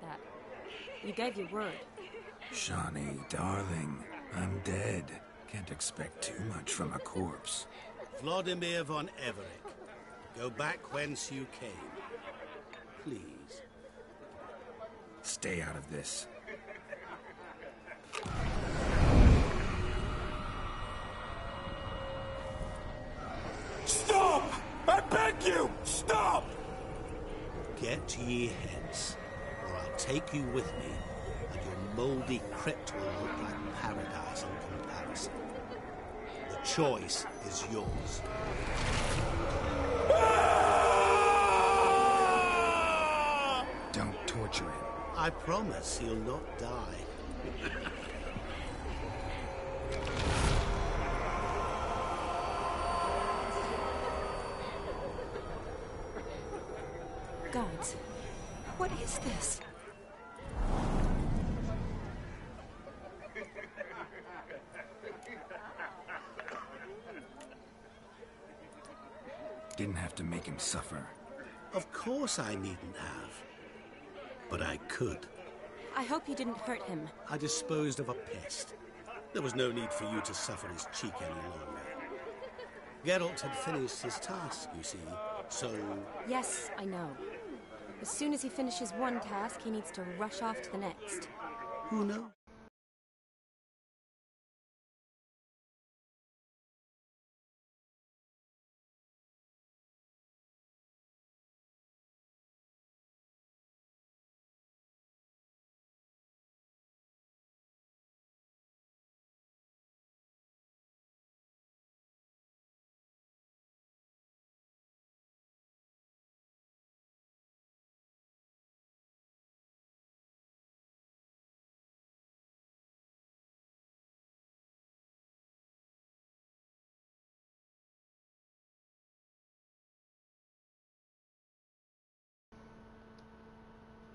That. You gave your word. Shawnee, darling, I'm dead. Can't expect too much from a corpse. Vladimir von Everett, go back whence you came. Please. Stay out of this. Stop! I beg you! Stop! Get ye hence, or I'll take you with me, and your mouldy crypt will look like paradise in comparison. The choice is yours. Don't torture him. I promise he'll not die. Gods, what is this? Didn't have to make him suffer. Of course I needn't have. But I could. I hope you didn't hurt him. I disposed of a pest. There was no need for you to suffer his cheek any longer. Geralt had finished his task, you see, so... Yes, I know. As soon as he finishes one task, he needs to rush off to the next. Who knows?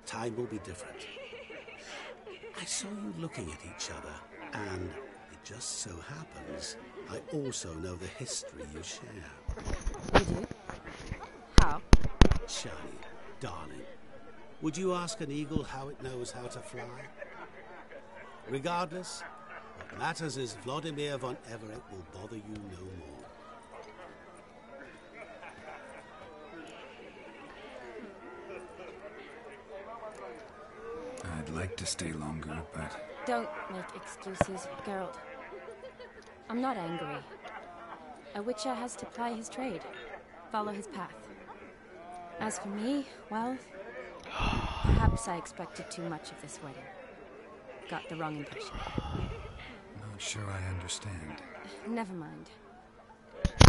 Time will be different. I saw you looking at each other, and it just so happens I also know the history you share. You do? How? Shani, darling, would you ask an eagle how it knows how to fly? Regardless, what matters is Vladimir von Everett will bother you no more. I'd like to stay longer, but... Don't make excuses, Geralt. I'm not angry. A witcher has to ply his trade, follow his path. As for me, well, perhaps I expected too much of this wedding. Got the wrong impression. Not sure I understand. Never mind.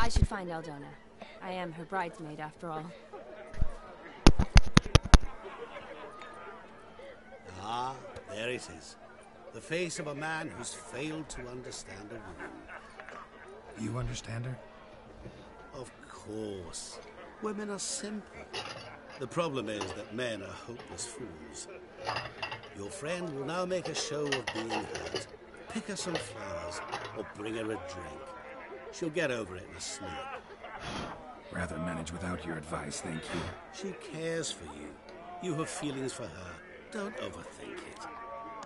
I should find Eldona. I am her bridesmaid, after all. Ah, there it is. The face of a man who's failed to understand a woman. You understand her? Of course. Women are simple. The problem is that men are hopeless fools. Your friend will now make a show of being hurt. Pick her some flowers, or bring her a drink. She'll get over it in a snap. Rather manage without your advice, thank you. She cares for you. You have feelings for her. Don't overthink it.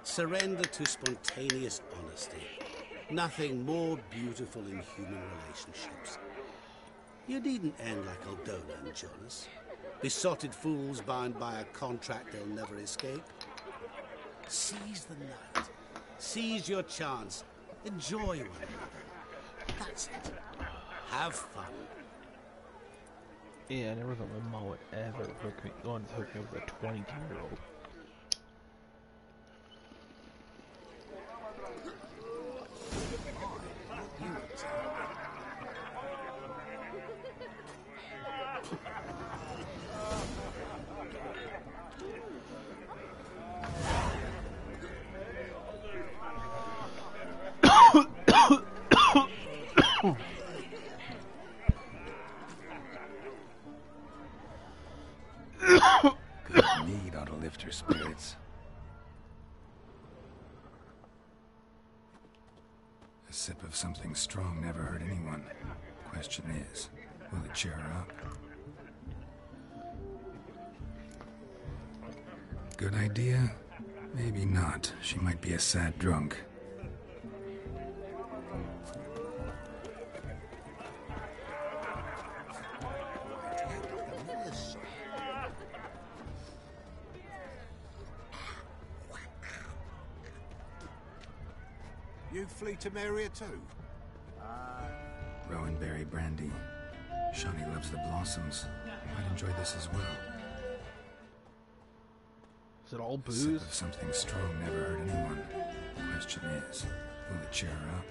Surrender to spontaneous honesty. Nothing more beautiful in human relationships. You needn't end like Eldona and Jonas. Besotted fools bound by a contract they'll never escape. Seize the night. Seize your chance. Enjoy one another. That's it. Have fun. Yeah, I never thought my mom would ever hook me up with a 22-year-old. Good mead ought to lift her spirits. A sip of something strong never hurt anyone. Question is, will it cheer her up? Good idea? Maybe not. She might be a sad drunk. You flee to Maria too? Rowanberry brandy. Shawnee loves the blossoms. Might enjoy this as well. Is it all A sip booze? of something strong never hurt anyone. Question is, will it cheer her up?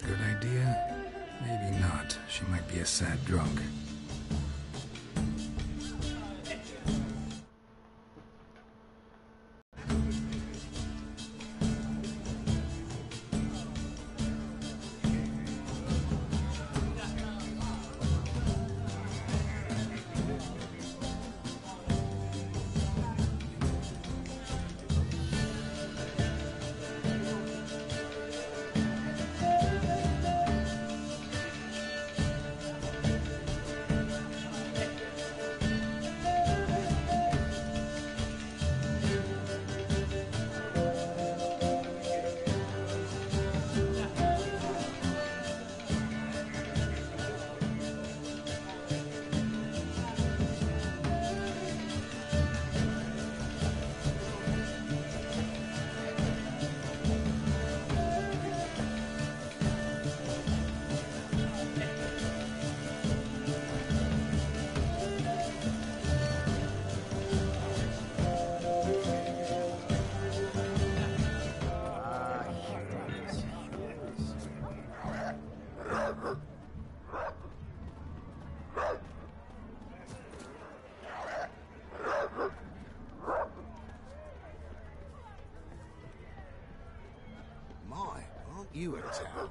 Good idea? Maybe not. She might be a sad drunk. You a tower.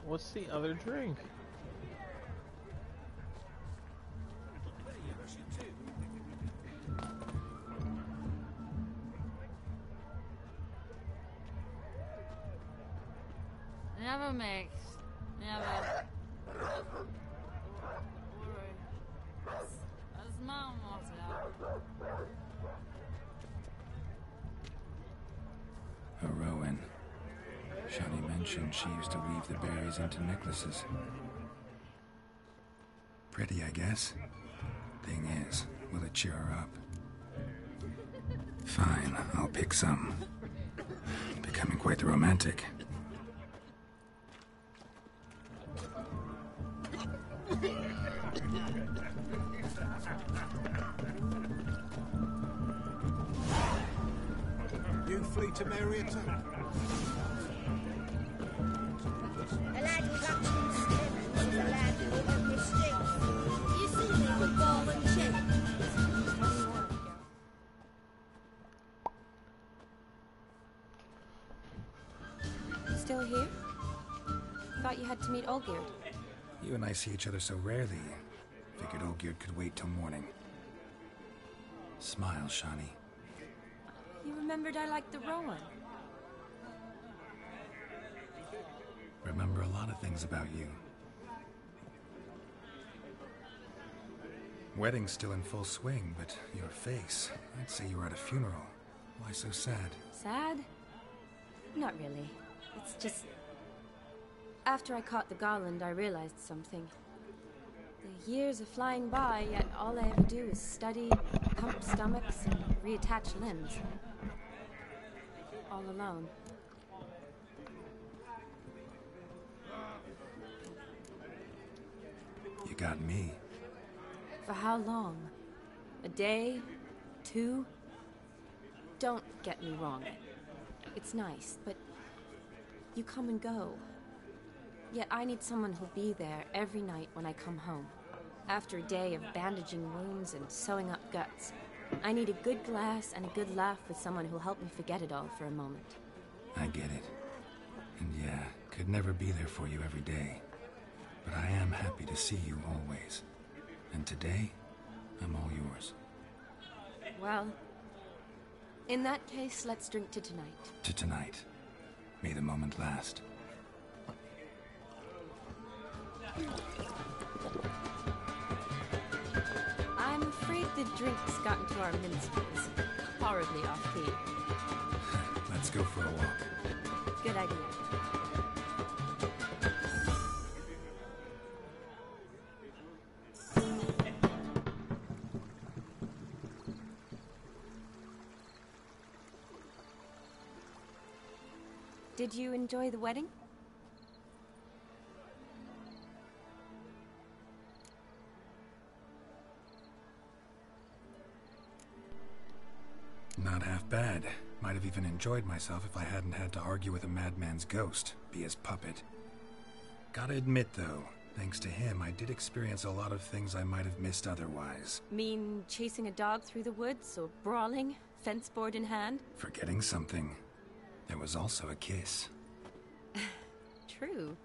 What's the other drink? Never mix. Never. That's my motto. A Rowan. Shawnee mentioned she used to weave the berries into necklaces. Pretty, I guess. Thing is, will it cheer her up? Fine, I'll pick some. Becoming quite the romantic. You flee to marry her too? A lad with action stems is a lad with a mistake. You see me with ball and chain. Still here? Thought you had to meet Olgierd. You and I see each other so rarely. Figured Olgierd could wait till morning. Smile, Shani. You remembered I liked the Rowan. Remember a lot of things about you. Wedding's still in full swing, but your face, I'd say you were at a funeral. Why so sad? Sad? Not really. It's just... After I caught the garland, I realized something. The years are flying by, yet all I ever do is study, pump stomachs, and reattach limbs. All alone. You got me. For how long? A day? 2? Don't get me wrong. It's nice, but you come and go. Yet I need someone who'll be there every night when I come home. After a day of bandaging wounds and sewing up guts, I need a good glass and a good laugh with someone who'll help me forget it all for a moment. I get it. And yeah, could never be there for you every day. But I am happy to see you always. And today, I'm all yours. Well, in that case, let's drink to tonight. To tonight. May the moment last. I'm afraid the drink's got into our minstrels. Horribly off key. Let's go for a walk. Good idea. Did you enjoy the wedding? Not half bad. Might have even enjoyed myself if I hadn't had to argue with a madman's ghost, be his puppet. Gotta admit, though, thanks to him, I did experience a lot of things I might have missed otherwise. Mean chasing a dog through the woods, or brawling, fence board in hand? Forgetting something. There was also a kiss. True.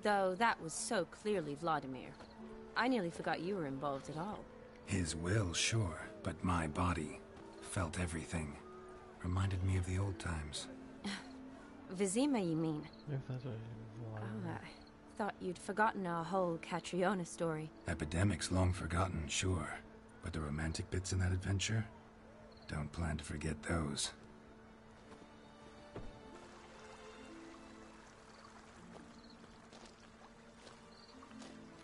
Though that was so clearly Vladimir. I nearly forgot you were involved at all. His will, sure, but my body felt everything. Reminded me of the old times. Vizima, you mean? Oh, I thought you'd forgotten our whole Catriona story. Epidemics long forgotten, sure. But the romantic bits in that adventure? Don't plan to forget those.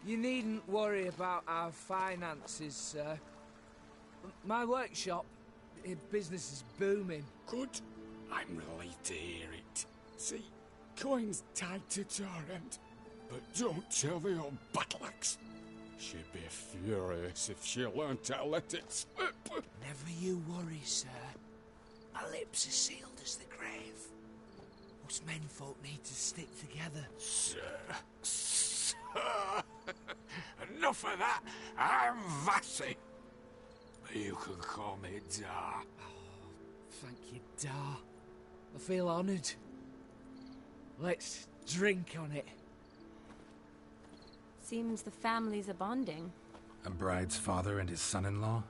You needn't worry about our finances, sir. My workshop, business is booming. Good. I'm relieved to hear it. See, coin's tied to Torrent, but don't tell the old battle axe. She'd be furious if she learned to let it slip. Never you worry, sir. My lips are sealed as the grave. Us menfolk need to stick together. Sir. Enough of that. I'm Vassy. You can call me Dar. Thank you, Dar. I feel honoured. Let's drink on it. Seems the families are bonding. A bride's father and his son-in-law?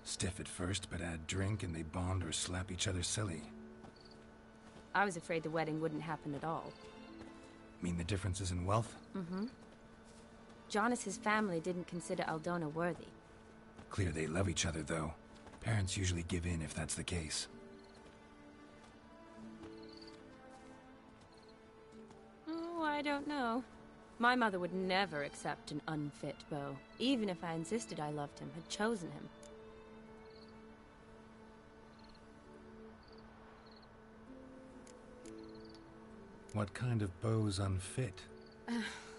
Stiff at first, but add drink and they bond or slap each other silly. I was afraid the wedding wouldn't happen at all. Mean the differences in wealth? Mm-hmm. Jonas's family didn't consider Aldona worthy. Clear they love each other, though. Parents usually give in if that's the case. Oh, I don't know. My mother would never accept an unfit beau, even if I insisted I loved him, had chosen him. What kind of beau's unfit?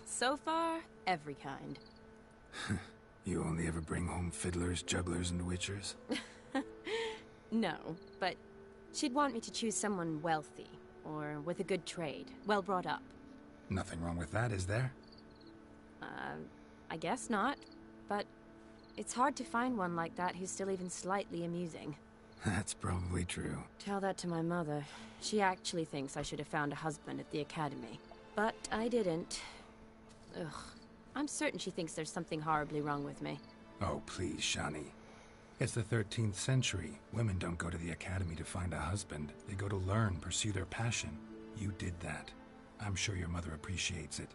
So far, every kind. You only ever bring home fiddlers, jugglers, and witchers? No, but she'd want me to choose someone wealthy, or with a good trade, well brought up. Nothing wrong with that, is there? I guess not, but it's hard to find one like that who's still even slightly amusing. That's probably true. Tell that to my mother. She actually thinks I should have found a husband at the academy. But I didn't. Ugh. I'm certain she thinks there's something horribly wrong with me. Oh, please, Shani. It's the 13th century. Women don't go to the academy to find a husband. They go to learn, pursue their passion. You did that. I'm sure your mother appreciates it.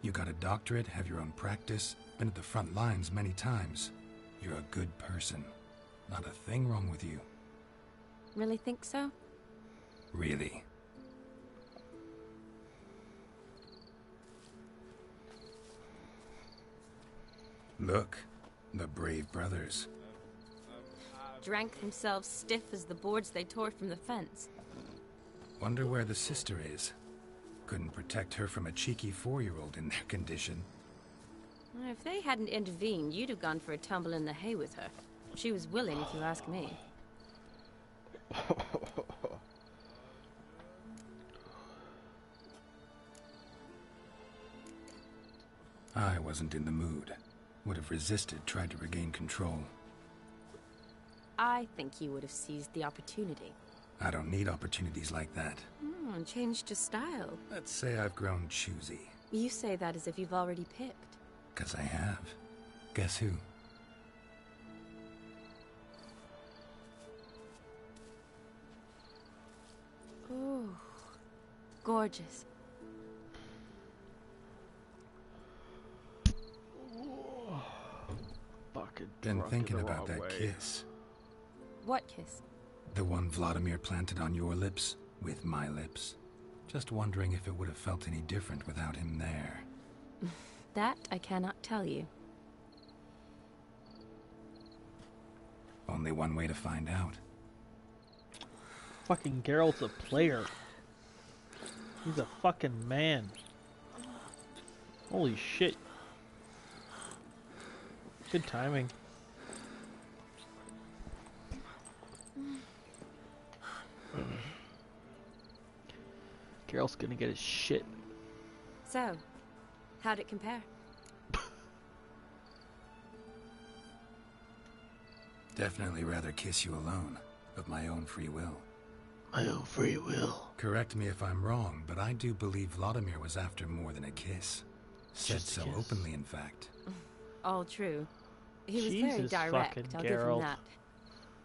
You got a doctorate, have your own practice, been at the front lines many times. You're a good person. Not a thing wrong with you. Really think so? Really. Look, the brave brothers. Drank themselves stiff as the boards they tore from the fence. Wonder where the sister is. Couldn't protect her from a cheeky 4-year-old in their condition. If they hadn't intervened, you'd have gone for a tumble in the hay with her. She was willing, if you ask me. I wasn't in the mood. Would have resisted, tried to regain control. I think you would have seized the opportunity. I don't need opportunities like that. Changed your style. Let's say I've grown choosy. You say that as if you've already picked. 'Cause I have. Guess who? Ooh, gorgeous. Fucking Been drunk thinking in the about wrong that way. kiss. What kiss? The one Vladimir planted on your lips, with my lips. Just wondering if it would have felt any different without him there. That I cannot tell you. Only one way to find out. Fucking Geralt's a player. He's a fucking man. Holy shit. Good timing. Geralt's gonna get his shit. So, how'd it compare? Definitely rather kiss you alone, of my own free will. My own free will. Correct me if I'm wrong, but I do believe Vladimir was after more than a kiss. Said Just a so kiss. openly, in fact. All true. He was Jesus very direct, fucking I'll give him Geralt. that.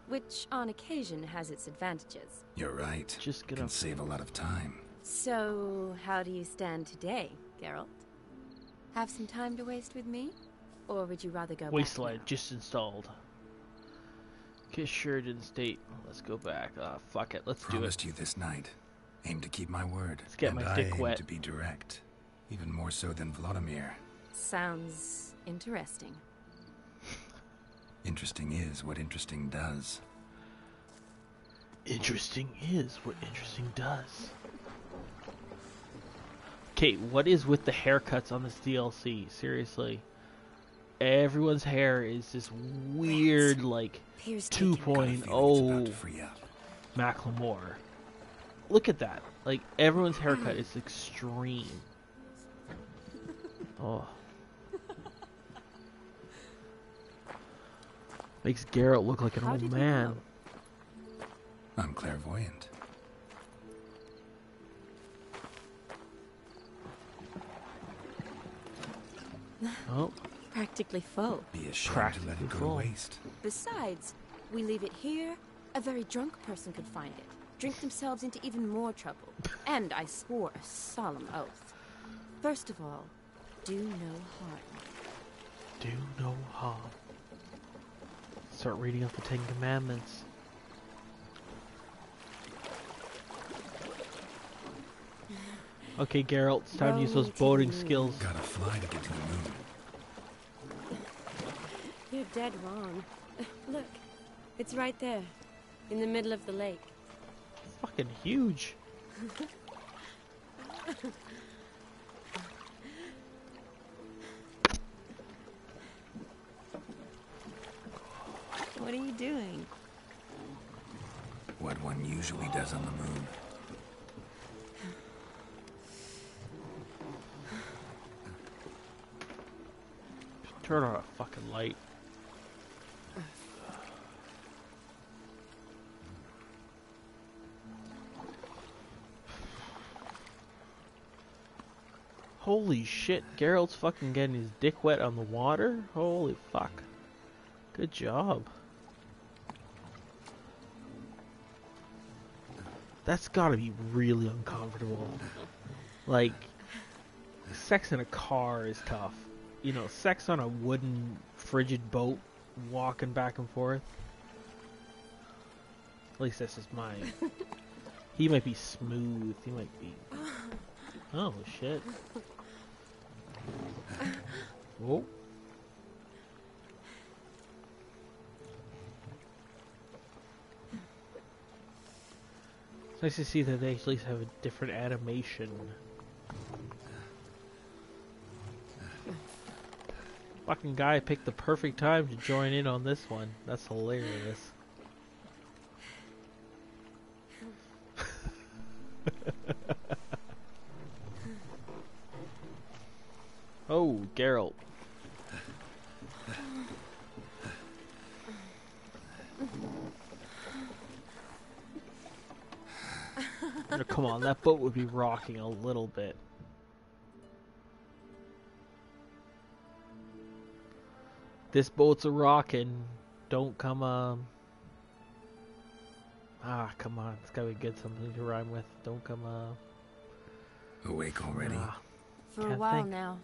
Which, on occasion, has its advantages. You're right. Just Can save a lot of time. So, how do you stand today, Geralt? Have some time to waste with me? Or would you rather go back Wasteland now? just installed. Kiss Sheridan State. Let's go back. Fuck it. Let's Promised do it. you this night. Aim to keep my word. Let's get and my I dick aim wet. to be direct. Even more so than Vladimir. Sounds interesting. Interesting is what interesting does. Interesting is what interesting does. Okay, what is with the haircuts on this DLC? Seriously. Everyone's hair is this weird, like, Here's 2.0 Macklemore. Look at that. Like, everyone's haircut is extreme. Oh. Makes Geralt look like an How old did you man. know? I'm clairvoyant. Oh. Practically full. Be ashamed to let it go to waste. Besides, we leave it here, a very drunk person could find it, drink themselves into even more trouble. And I swore a solemn oath. First of all, do no harm. Do no harm. Start reading off the 10 Commandments. Okay, Geralt, it's time to use Roll those me to the boating moon. skills. Gotta fly to get to the moon. You're dead wrong. Look, it's right there, in the middle of the lake. Fucking huge. What are you doing? What one usually does on the moon. Turn on a fucking light. Holy shit, Geralt's fucking getting his dick wet on the water? Holy fuck. Good job. That's gotta be really uncomfortable. Like, sex in a car is tough. You know, sex on a wooden, frigid boat, walking back and forth. At least that's just mine. He might be smooth. He might be... Oh, shit. Whoa. It's nice to see that they actually have a different animation. Fucking guy picked the perfect time to join in on this one. That's hilarious. Oh, Geralt. Oh, come on, that boat would be rocking a little bit. This boat's a rockin'. Don't come, Ah, come on. It's gotta be good, something to rhyme with. Don't come, Awake already? For a while now.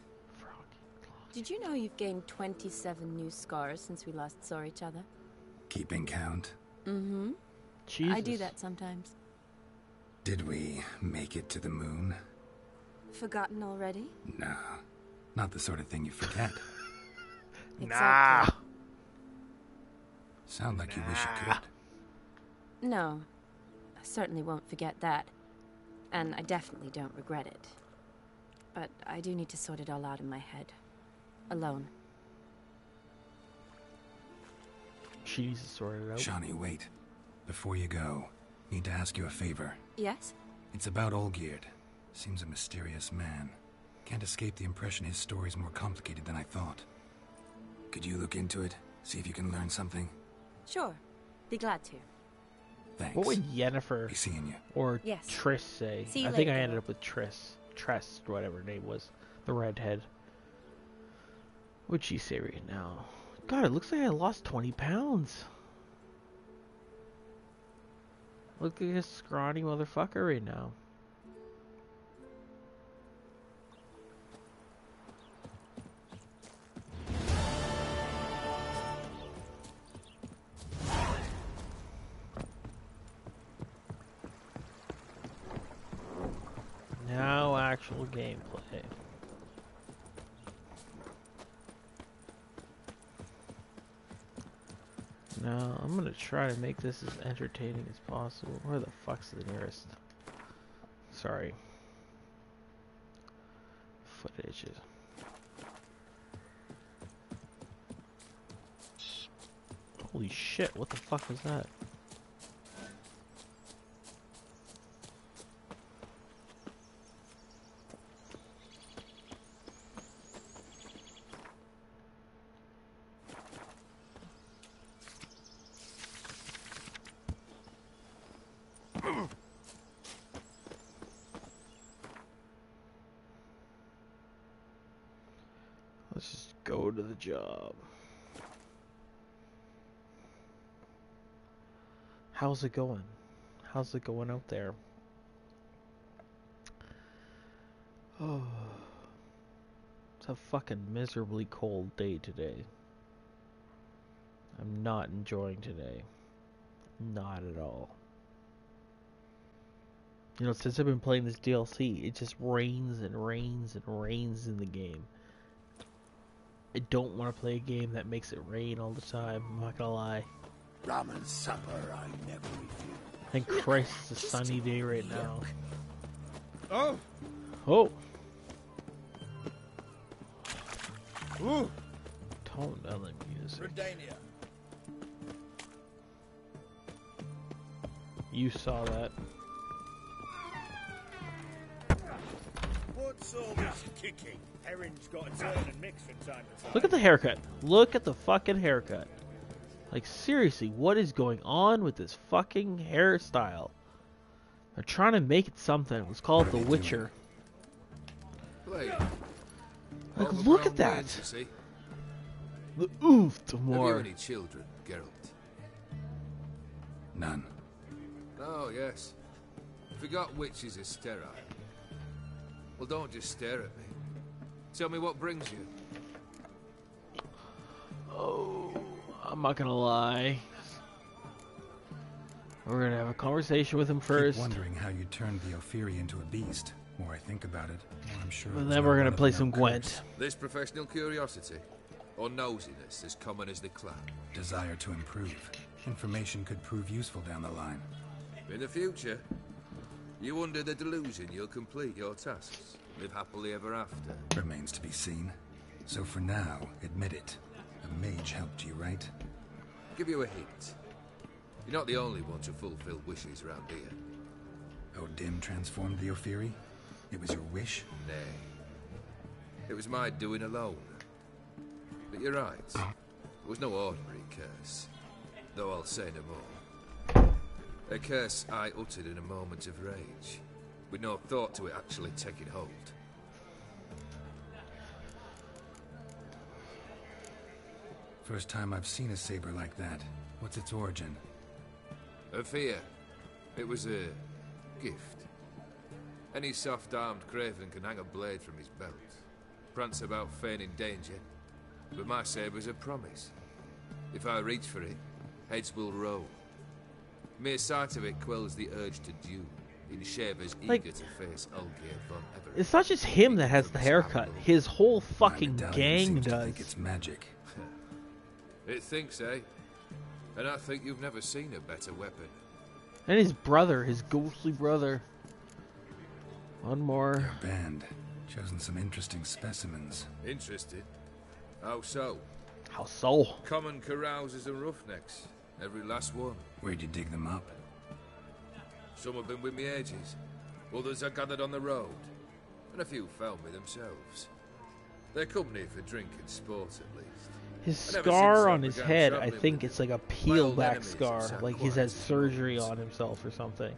Did you know you've gained 27 new scars since we last saw each other? Keeping count? Mm-hmm. Jesus. I do that sometimes. Did we make it to the moon? Forgotten already? Nah. Not the sort of thing you forget. Exactly. Sound like you wish you could. No. I certainly won't forget that. And I definitely don't regret it. But I do need to sort it all out in my head. Alone. She needs to sort it out. Shawnee, wait. Before you go, need to ask you a favor. Yes? It's about Olgierd. Seems a mysterious man. Can't escape the impression his story's more complicated than I thought. Could you look into it? See if you can learn something? Sure. Be glad to. Thanks. What would Yennefer Be seeing you. or Yes. Triss say? See you I think I later. ended up with Triss. Tress, whatever her name was. The redhead. What'd she say right now? God, it looks like I lost 20 pounds. Look like a scrawny motherfucker right now. Now actual gameplay. Now I'm gonna try to make this as entertaining as possible. Where the fuck's the nearest? Sorry. Footage. Holy shit, what the fuck was that? Let's just go to the job. How's it going? How's it going out there? Oh, it's a fucking miserably cold day today. I'm not enjoying today. Not at all. You know, since I've been playing this DLC, it just rains and rains and rains in the game. I don't want to play a game that makes it rain all the time. I'm not gonna lie. Ramen supper, I never refuse. Thank Christ it's a sunny day right now. Oh! Oh! Ooh! Tone down the music. Redania. You saw that. What's all this kicking? Erin's got a turn and mix from time to time. Look at the haircut. Look at the fucking haircut. Like, seriously, what is going on with this fucking hairstyle? They're trying to make it something. Let's call it The Witcher. Like, look at that. The oof to more. Have you any children, Geralt? None. Oh, yes. Forgot witches are sterile. Well, don't just stare at me. Tell me what brings you. Oh, I'm not gonna lie. We're gonna have a conversation with him first. I keep wondering how you turned the Ophiri into a beast. The more I think about it, the more I'm sure. And then we're gonna play some Gwent. This professional curiosity, or nosiness, as common as the clan. Desire to improve. Information could prove useful down the line. In the future, you under the delusion you'll complete your tasks, live happily ever after. Remains to be seen. So for now, admit it. A mage helped you, right? Give you a hint. You're not the only one to fulfill wishes round here. Odin transformed the Ophiri? It was your wish? Nay. It was my doing alone. But you're right. It was no ordinary curse. Though I'll say no more. A curse I uttered in a moment of rage, with no thought to it actually taking hold. First time I've seen a saber like that. What's its origin? A fear. It was a gift. Any soft-armed craven can hang a blade from his belt, prance about feigning danger, but my saber's a promise. If I reach for it, heads will roll. Mere sight of it quells the urge to duel, in shavers eager to face Olgierd von Everett. It's not just him that has the haircut. His whole fucking gang does. Think it's magic. It thinks, eh? And I think you've never seen a better weapon. And his brother, his ghostly brother. One more. Your band. Chosen some interesting specimens. Interested? How so? How so? Common carousers and roughnecks. Every last one. Where'd you dig them up? Some have been with me ages. Others I gathered on the road. And a few found me themselves. They come near for drink and sport at least. His scar on his head, I think it's like a peel back scar. Like he's had surgery on himself or something.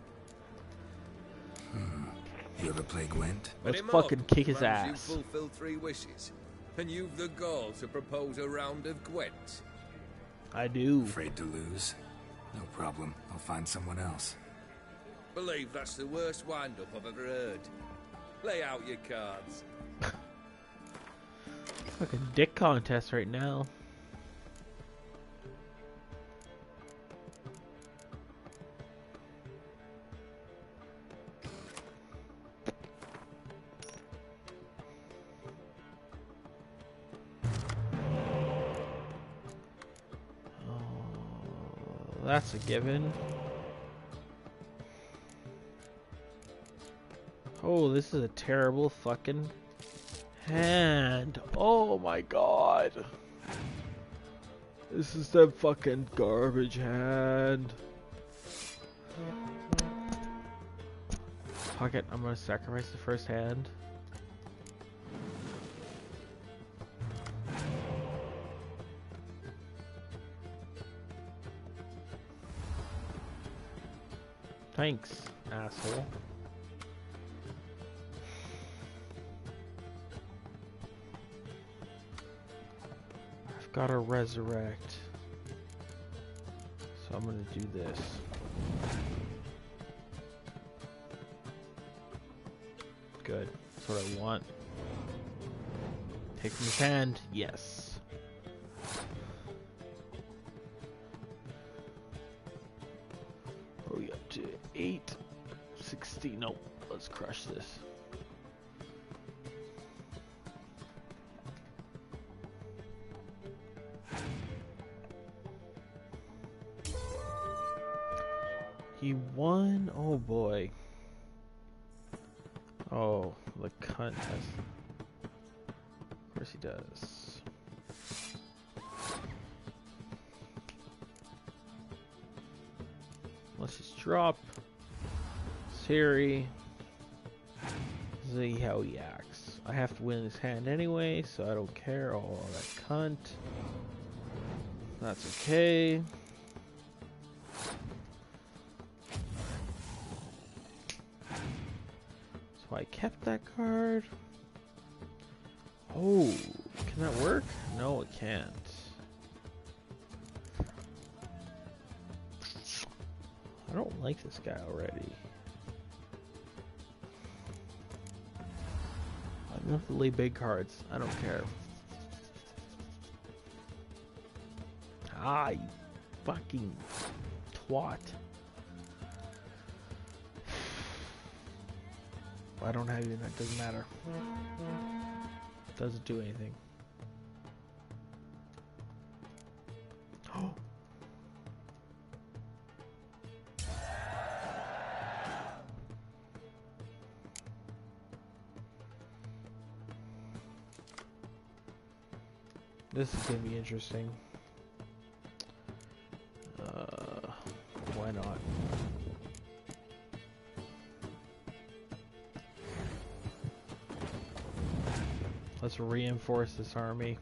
You ever play Gwent? Let's fucking kick his ass. You fulfill 3 wishes. And you've the gall to propose a round of Gwent. I do. Afraid to lose? No problem. I'll find someone else. Believe that's the worst wind-up I've ever heard. Lay out your cards. Fucking dick contest right now. That's a given. Oh, this is a terrible fucking hand. Oh my god. This is the fucking garbage hand. Fuck it, I'm gonna sacrifice the first hand. Thanks, asshole. I've got to resurrect. So I'm going to do this. Good. That's what I want. Take from his hand. Yes. Oh, we up to 8, 16. nasty. Nope. Let's crush this. He won? Oh boy. Oh, the cunt has... Of course he does. Let's just drop Siri. See how he acts. I have to win this hand anyway, so I don't care. Oh, that cunt. That's okay. So I kept that card. Oh, can that work? No, it can't. I don't like this guy already. I have to lay big cards. I don't care. Ah, you fucking twat. I don't have you, that doesn't matter. Doesn't do anything. Oh. This is gonna be interesting. Why not? Let's reinforce this army.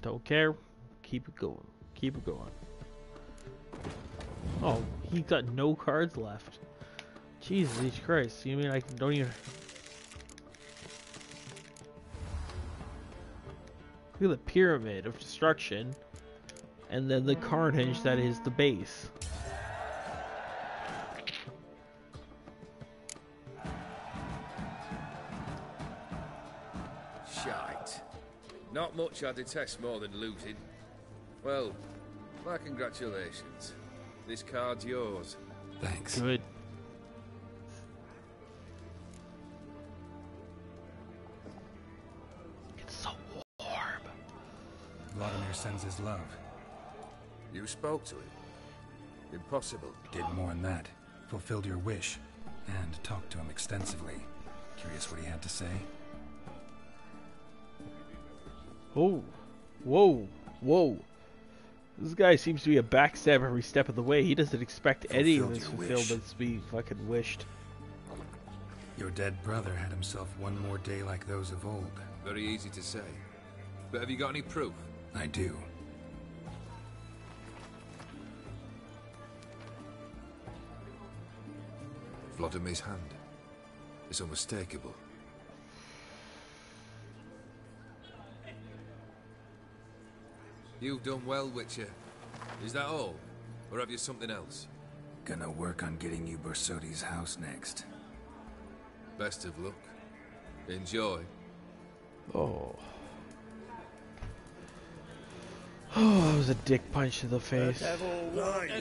Don't care. Keep it going. Keep it going. Oh, he's got no cards left. Jesus Christ. You mean I don't even... Look at the pyramid of destruction. And then the carnage that is the base. Shite. Not much I detest more than looting. Well, my congratulations. This card's yours. Thanks. Good. It's so warm. Vladimir sends his love. You spoke to him? Impossible. Did more than that. Fulfilled your wish. And talked to him extensively. Curious what he had to say? Oh. Whoa. Whoa. This guy seems to be a backstab every step of the way. He doesn't expect any of his fulfillments to be fucking wished. Your dead brother had himself one more day like those of old. Very easy to say. But have you got any proof? I do. Vladimir's hand. It's unmistakable. You've done well, Witcher. Is that all? Or have you something else? Gonna work on getting you Borsodi's house next. Best of luck. Enjoy. Oh. Oh, that was a dick punch to the face. A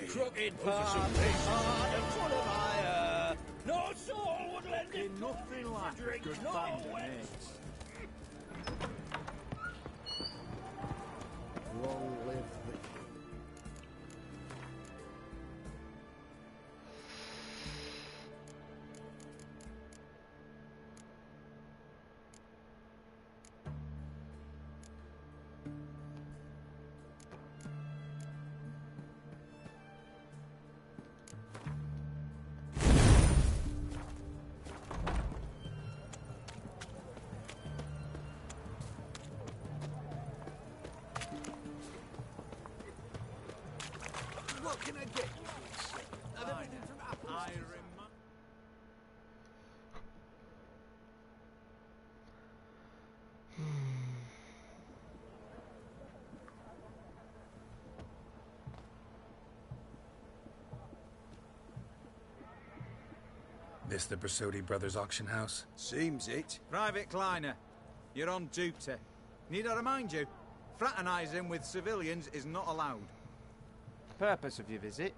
crooked path, and full of ire. No soul would lend it nothing like drink, good no waste. Long live the king. What can I get you? Of everything from apples. I remember. This the Bersodi Brothers auction house? Seems it. Private Kleiner, you're on duty. Need I remind you, fraternising with civilians is not allowed. Purpose of your visit?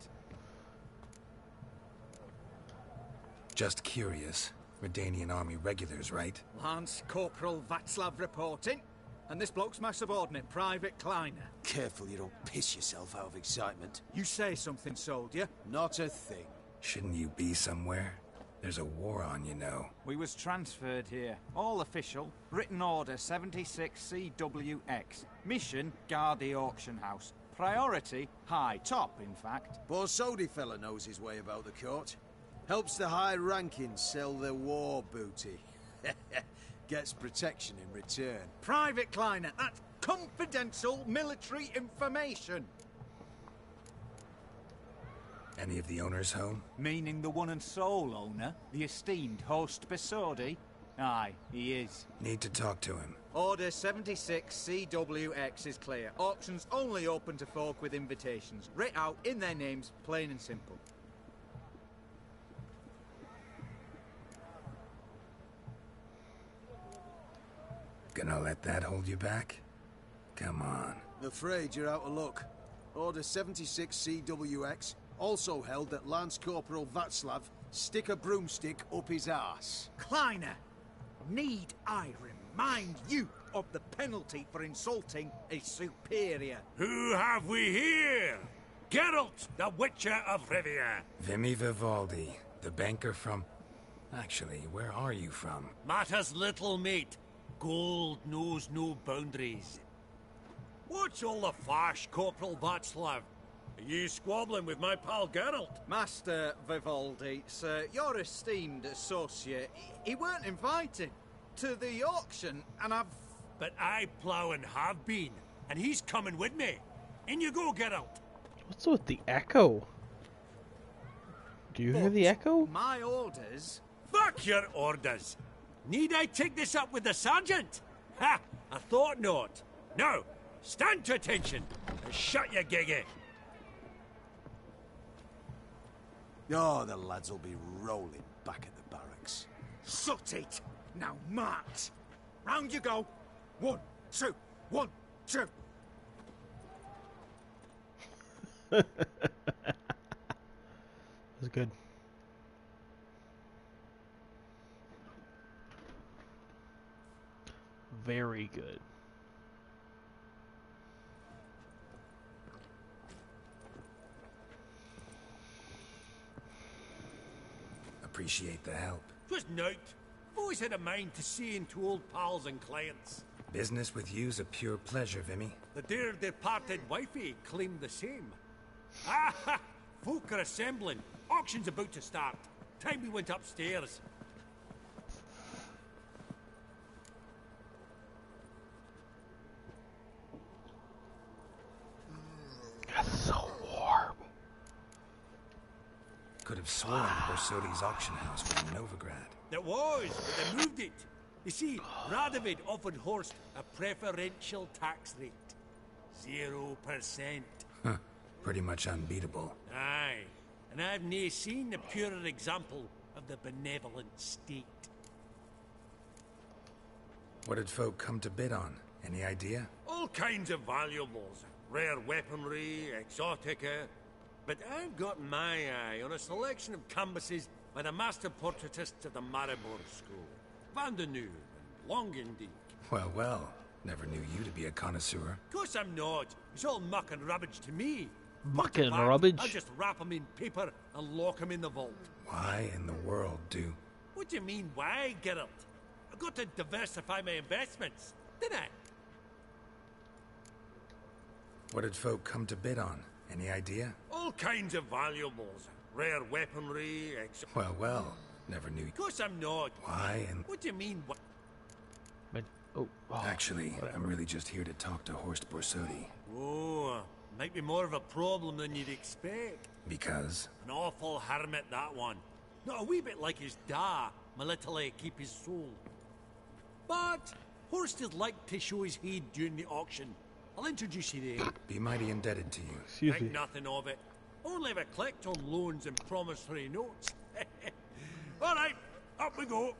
Just curious. Redanian Army regulars, right? Lance Corporal Václav reporting. And this bloke's my subordinate, Private Kleiner. Careful you don't piss yourself out of excitement. You say something, soldier? Not a thing. Shouldn't you be somewhere? There's a war on, you know. We was transferred here. All official. Written order 76 CWX. Mission, guard the auction house. Priority, high top, in fact. Borsodi fella knows his way about the court. Helps the high rankings sell their war booty. Gets protection in return. Private Kleiner, that's confidential military information. Any of the owners home? Meaning the one and sole owner, the esteemed host Bersodi? Aye, he is. Need to talk to him. Order 76 CWX is clear. Auctions only open to folk with invitations. Writ out in their names, plain and simple. Gonna let that hold you back? Come on. I'm afraid you're out of luck. Order 76 CWX also held that Lance Corporal Václav stick a broomstick up his arse. Kleiner, need I remind you of the penalty for insulting a superior? Who have we here? Geralt, the Witcher of Rivia. Vimy Vivaldi, the banker from... Actually, where are you from? Matters little, mate. Gold knows no boundaries. What's all the fash, Corporal Václav? Are you squabbling with my pal Geralt? Master Vivaldi, sir, your esteemed associate, he weren't invited to the auction, and I've... But I plough and have been, and he's coming with me. In you go, Geralt. What's with the echo? Do you hear the echo? My orders... Fuck your orders! Need I take this up with the sergeant? Ha! I thought not. Now, stand to attention and shut your giggy. Oh, the lads will be rolling back at the barracks. Shut it! Now march! Round you go! 1, 2, 1, 2! That was good. Very good. Appreciate the help. 'Twas naught. Always had a mind to see into old pals and clients. Business with you's a pure pleasure, Vimy. The dear departed wifey claimed the same. Ah ha! Folk are assembling. Auction's about to start. Time we went upstairs. That's so warm. Could have sworn Bersodi's auction house was in Novigrad. It was, but they moved it. You see, Radovid offered Horst a preferential tax rate. 0%. Huh. Pretty much unbeatable. Aye. And I've nae seen a purer example of the benevolent state. What did folk come to bid on? Any idea? All kinds of valuables. Rare weaponry, exotica. But I've got my eye on a selection of canvases by the master portraitists of the Maribor School. Van de Nieuw and Longendijk. Well, well. Never knew you to be a connoisseur. Of course I'm not. It's all muck and rubbish to me. Muck and I'll rubbish? just wrap 'em in paper and lock 'em in the vault. Why in the world do... What do you mean, why, Geralt? I've got to diversify my investments, didn't I? What did folk come to bid on? Any idea? All kinds of valuables. Rare weaponry, Well, well. Never knew... Of course I'm not. Why and... What do you mean, what? Actually, I'm really just here to talk to Horst Borsodi. Oh, might be more of a problem than you'd expect. Because? An awful hermit, that one. Not a wee bit like his da, my little keep his soul. But Horst is like to show his head during the auction. I'll introduce you there. Be mighty indebted to you. Excuse me. Think nothing of it. Only ever collect on loans and promissory notes. All right, up we go.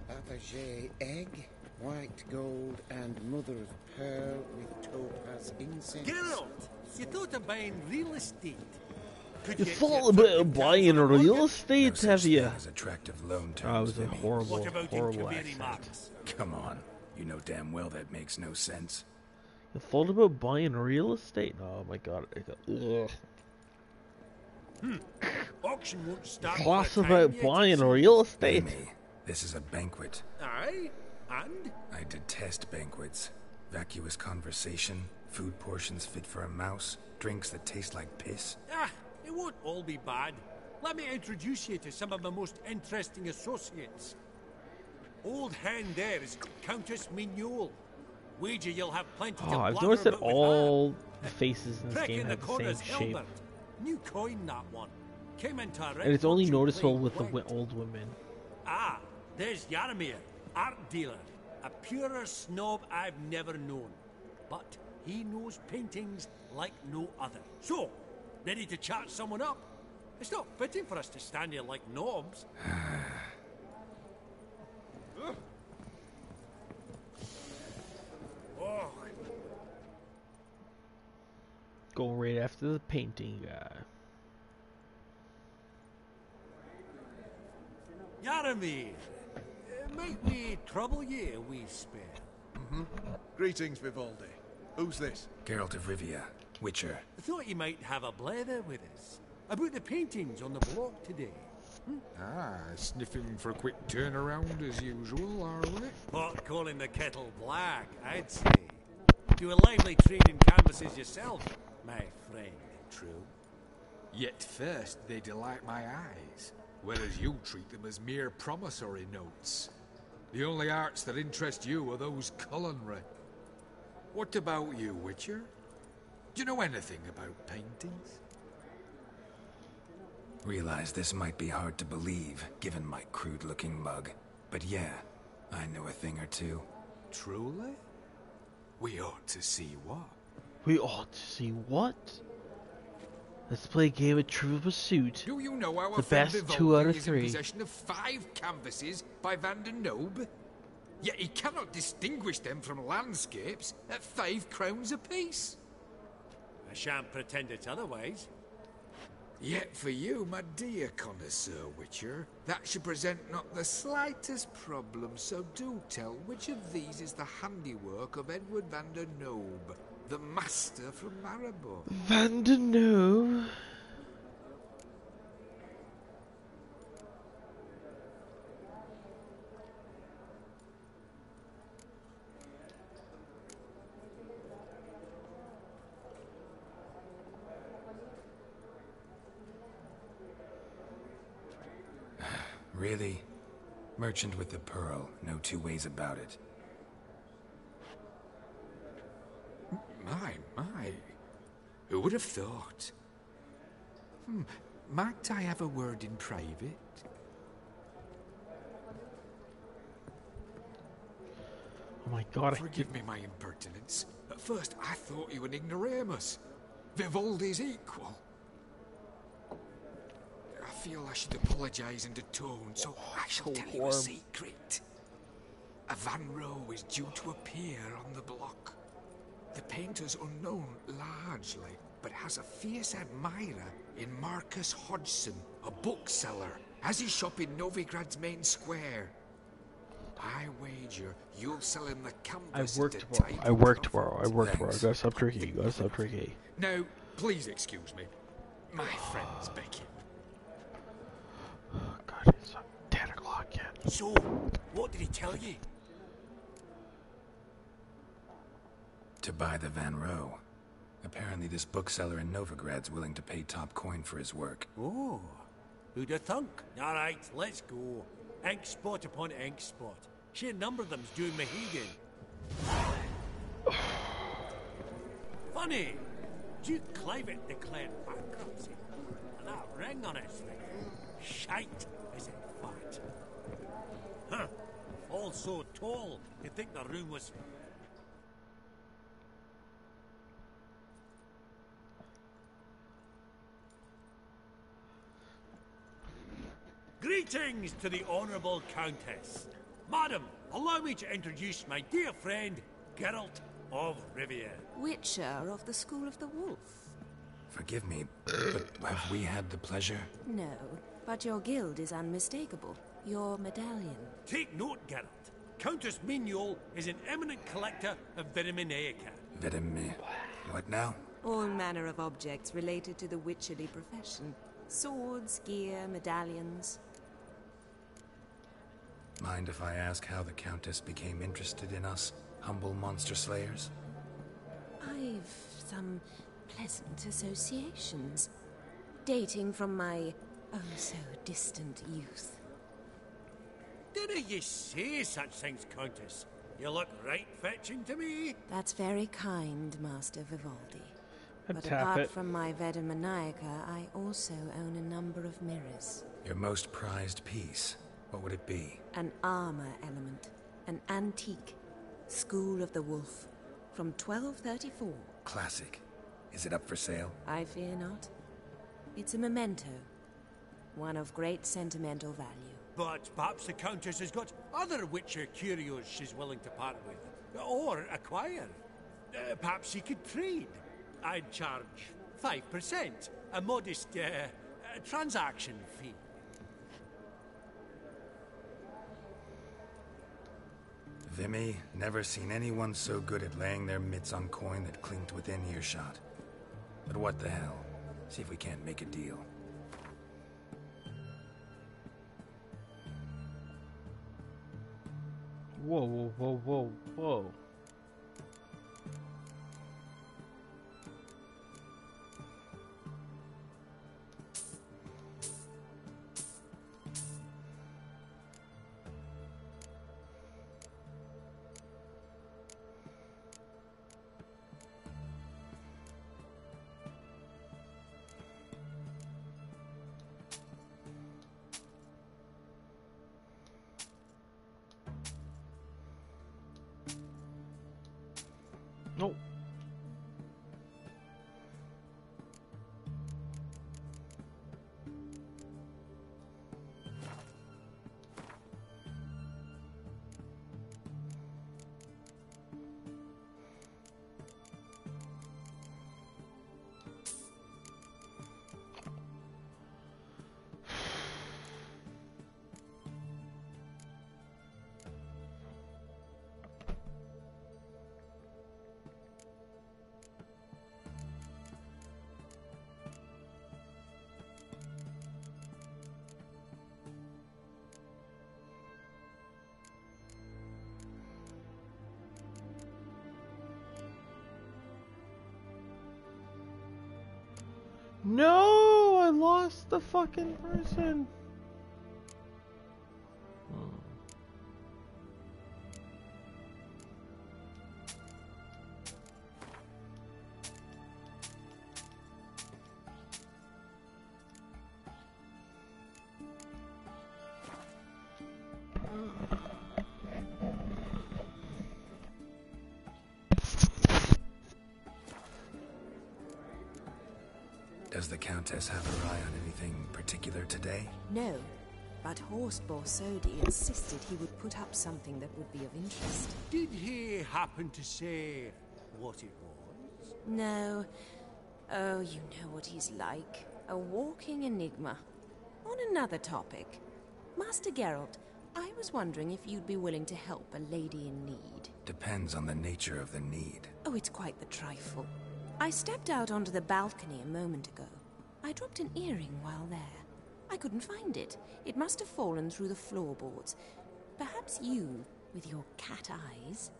Fabergé egg, white gold, and mother of pearl with topaz incense. Geralt, you thought of buying real estate. You thought about buying real estate, have you? As attractive loan terms. Oh, it was a horrible, What about in horrible Kaveri accent. Marks? Come on. You know damn well that makes no sense. You thought about buying real estate? Oh my god. Ugh. Auction won't start. Class for a time about yet, buying it real seems. estate. Amy, this is a banquet. Aye, and? I detest banquets. Vacuous conversation, food portions fit for a mouse, drinks that taste like piss. Ah, it won't all be bad. Let me introduce you to some of my most interesting associates. Old hand there is Countess Mignole. Wager you'll have plenty to Oh, I've blather noticed that about with all the faces in this Prick game in have the same corner's shape. Hilbert. New coin, that one. Came into a And it's only fortune noticeable playing with the white. old women. Ah, there's Yaromir, art dealer. A purer snob I've never known. But he knows paintings like no other. So, ready to chat someone up? It's not fitting for us to stand here like knobs. Oh, Go right after the painting guy. Yaromir, might we trouble ye a wee spell? Greetings, Vivaldi. Who's this? Geralt of Rivia, Witcher. I thought you might have a blather with us. About the paintings on the block today. Ah, sniffing for a quick turnaround as usual, are we? Pot calling the kettle black, I'd say. Do a lively trade in canvases yourself, my friend, true. Yet first they delight my eyes, whereas you treat them as mere promissory notes. The only arts that interest you are those culinary. What about you, Witcher? Do you know anything about paintings? Realize this might be hard to believe, given my crude-looking mug. But yeah, I know a thing or two. Truly? We ought to see what. We ought to see what? Let's play a game of Trivial Pursuit. Do you know our The friend best Vivaldi 2 out of is in 3. possession of 5 canvases by Van der Nobe? Yet he cannot distinguish them from landscapes at 5 crowns apiece. I shan't pretend it's otherwise. Yet for you, my dear connoisseur Witcher, that should present not the slightest problem, so do tell which of these is the handiwork of Edward van der Nobe, the master from Maribor. Van der Nobe. Really? Merchant with the pearl, no two ways about it. My. Who would have thought? Might I have a word in private? Oh my god. Forgive me my impertinence. At first I thought you an ignoramus. Vivaldi's equal. I feel I should apologise and atone, so I shall tell you a secret. A Van Row is due to appear on the block. The painter's unknown, largely, but has a fierce admirer in Marcus Hodgson, a bookseller, has his shop in Novigrad's main square. I wager you'll sell him the canvas. I work tomorrow. I gotta stop drinking. Now, please excuse me. My friend's begging. Oh god, it's 10 o'clock yet. So, what did he tell you? To buy the Van Row. Apparently this bookseller in Novigrad's willing to pay top coin for his work. Oh, who'd have thunk? All right, let's go. Ink spot upon ink spot. Sheer number of them's doing Mohegan. Funny, Duke Clivet declared bankruptcy. And that ring on his finger. Shite, is it fat? Huh. All so tall, you'd think the room was... Greetings to the Honourable Countess. Madam, allow me to introduce my dear friend, Geralt of Rivia. Witcher of the School of the Wolf. Forgive me, but have we had the pleasure? No, but your guild is unmistakable. Your medallion. Take note, Geralt. Countess Mignol is an eminent collector of Vitaminaica. What now? All manner of objects related to the witcherly profession. Swords, gear, medallions. Mind if I ask how the Countess became interested in us, humble monster slayers? I've some pleasant associations, dating from my oh-so-distant youth. Didn't you say such things, Countess? You look right fetching to me. That's very kind, Master Vivaldi. I'd But tap apart it. from my Vedamaniaca, I also own a number of mirrors. Your most prized piece, what would it be? An armor element. An antique. School of the Wolf. From 1234. Classic. Is it up for sale? I fear not. It's a memento. One of great sentimental value. But perhaps the Countess has got other Witcher curios she's willing to part with. Or acquire. Perhaps she could trade. I'd charge 5%. A modest transaction fee. Vimy, never seen anyone so good at laying their mitts on coin that clinked within earshot. But what the hell? See if we can't make a deal. Whoa, whoa, whoa, whoa, whoa. Nope. No, I lost the fucking person. Does the Countess have her eye on anything particular today? No, but Horst Borsodi insisted he would put up something that would be of interest. Did he happen to say what it was? No. Oh, you know what he's like. A walking enigma. On another topic. Master Geralt, I was wondering if you'd be willing to help a lady in need. Depends on the nature of the need. Oh, it's quite the trifle. I stepped out onto the balcony a moment ago. I dropped an earring while there. I couldn't find it. It must have fallen through the floorboards. Perhaps you, with your cat eyes...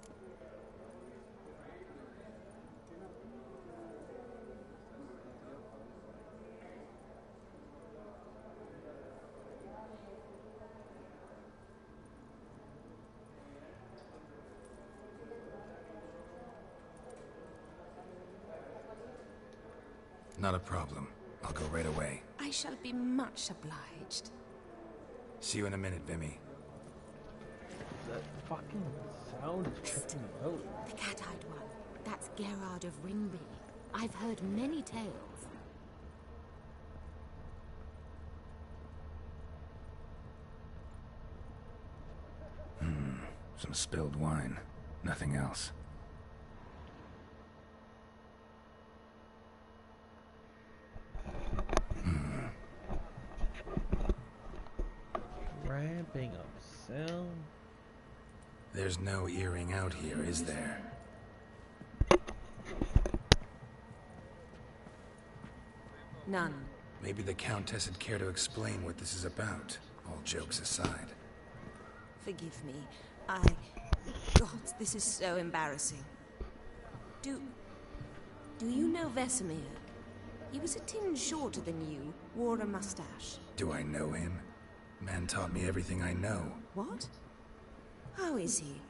Not a problem. I'll go right away. I shall be much obliged. See you in a minute, Vimy. That fucking sound is tripping me out. The cat-eyed one. That's Gerard of Ringby. I've heard many tales. Some spilled wine. Nothing else. Ramping up sound. There's no earring out here, is there? None. Maybe the Countess would care to explain what this is about, all jokes aside. Forgive me. God, this is so embarrassing. Do you know Vesemir? He was a tinge shorter than you, wore a mustache. Do I know him? Man taught me everything I know. What? How is he,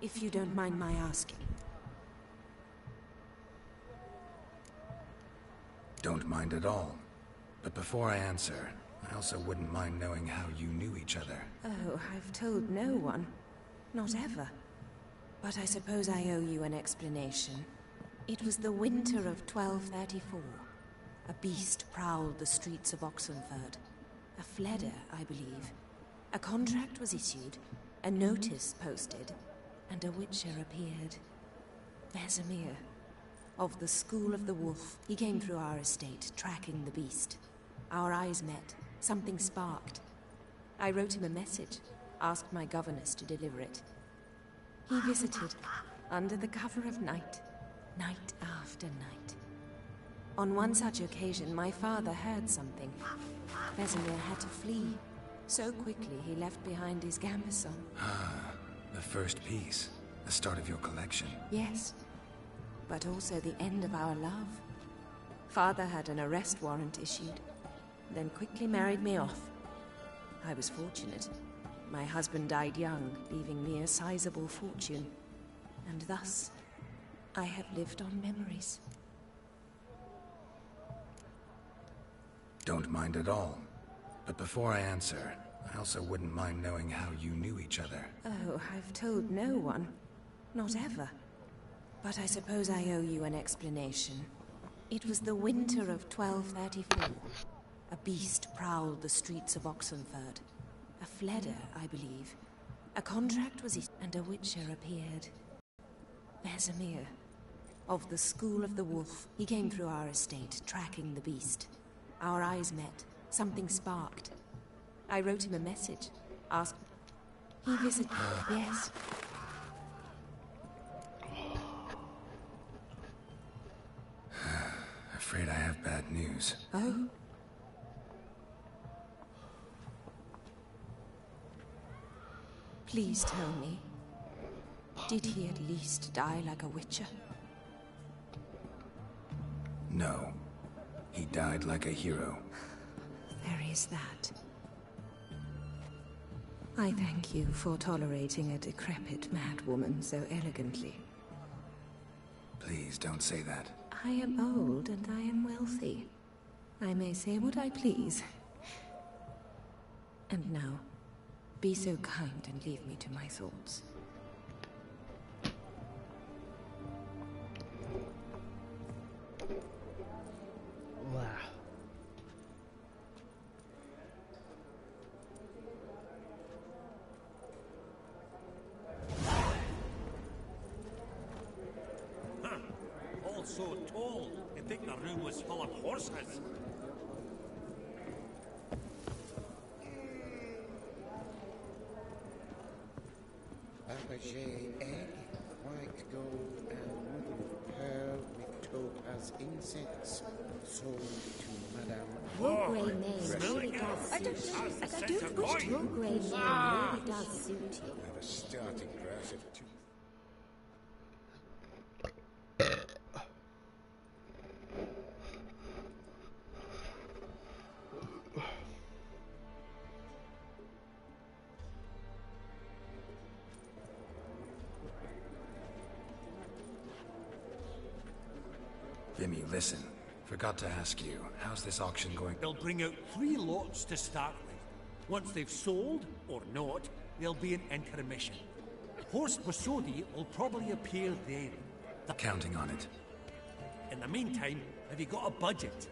if you don't mind my asking? Don't mind at all. But before I answer, I also wouldn't mind knowing how you knew each other. Oh, I've told no one. Not ever. But I suppose I owe you an explanation. It was the winter of 1234. A beast prowled the streets of Oxenford. A fledder, I believe. A contract was issued, a notice posted, and a witcher appeared. Vesemir, of the School of the Wolf. He came through our estate, tracking the beast. Our eyes met. Something sparked. I wrote him a message, asked my governess to deliver it. He visited, under the cover of night, night after night. On one such occasion, my father heard something. Vesemir had to flee. So quickly, he left behind his gambeson. Ah, the first piece. The start of your collection. Yes, but also the end of our love. Father had an arrest warrant issued, then quickly married me off. I was fortunate. My husband died young, leaving me a sizable fortune. And thus, I have lived on memories. Don't mind at all. But before I answer, I also wouldn't mind knowing how you knew each other. Oh, I've told no one. Not ever. But I suppose I owe you an explanation. It was the winter of 1234. A beast prowled the streets of Oxenford. A fledder, I believe. A contract was issued, and a witcher appeared. Vesemir, of the School of the Wolf. He came through our estate, tracking the beast. Our eyes met. Something sparked. I wrote him a message, asked... He visited... Yes. Afraid I have bad news. Oh? Please tell me, did he at least die like a witcher? No. He died like a hero. There is that. I thank you for tolerating a decrepit madwoman so elegantly. Please don't say that. I am old and I am wealthy. I may say what I please. And now, be so kind and leave me to my thoughts. Wow. Huh. All so tall, you'd think the room was full of horses. Fabergé egg, white gold, and mother of pearl with topaz incense, sold to Madame. Your grey name really does I suit you. I don't wish to. Your grey name really does suit you. Have a starting grass of two. Vimy, listen. Forgot to ask you, how's this auction going? They'll bring out 3 lots to start with. Once they've sold, or not, there'll be an intermission. Horse Posodi will probably appear then. Counting on it. In the meantime, have you got a budget?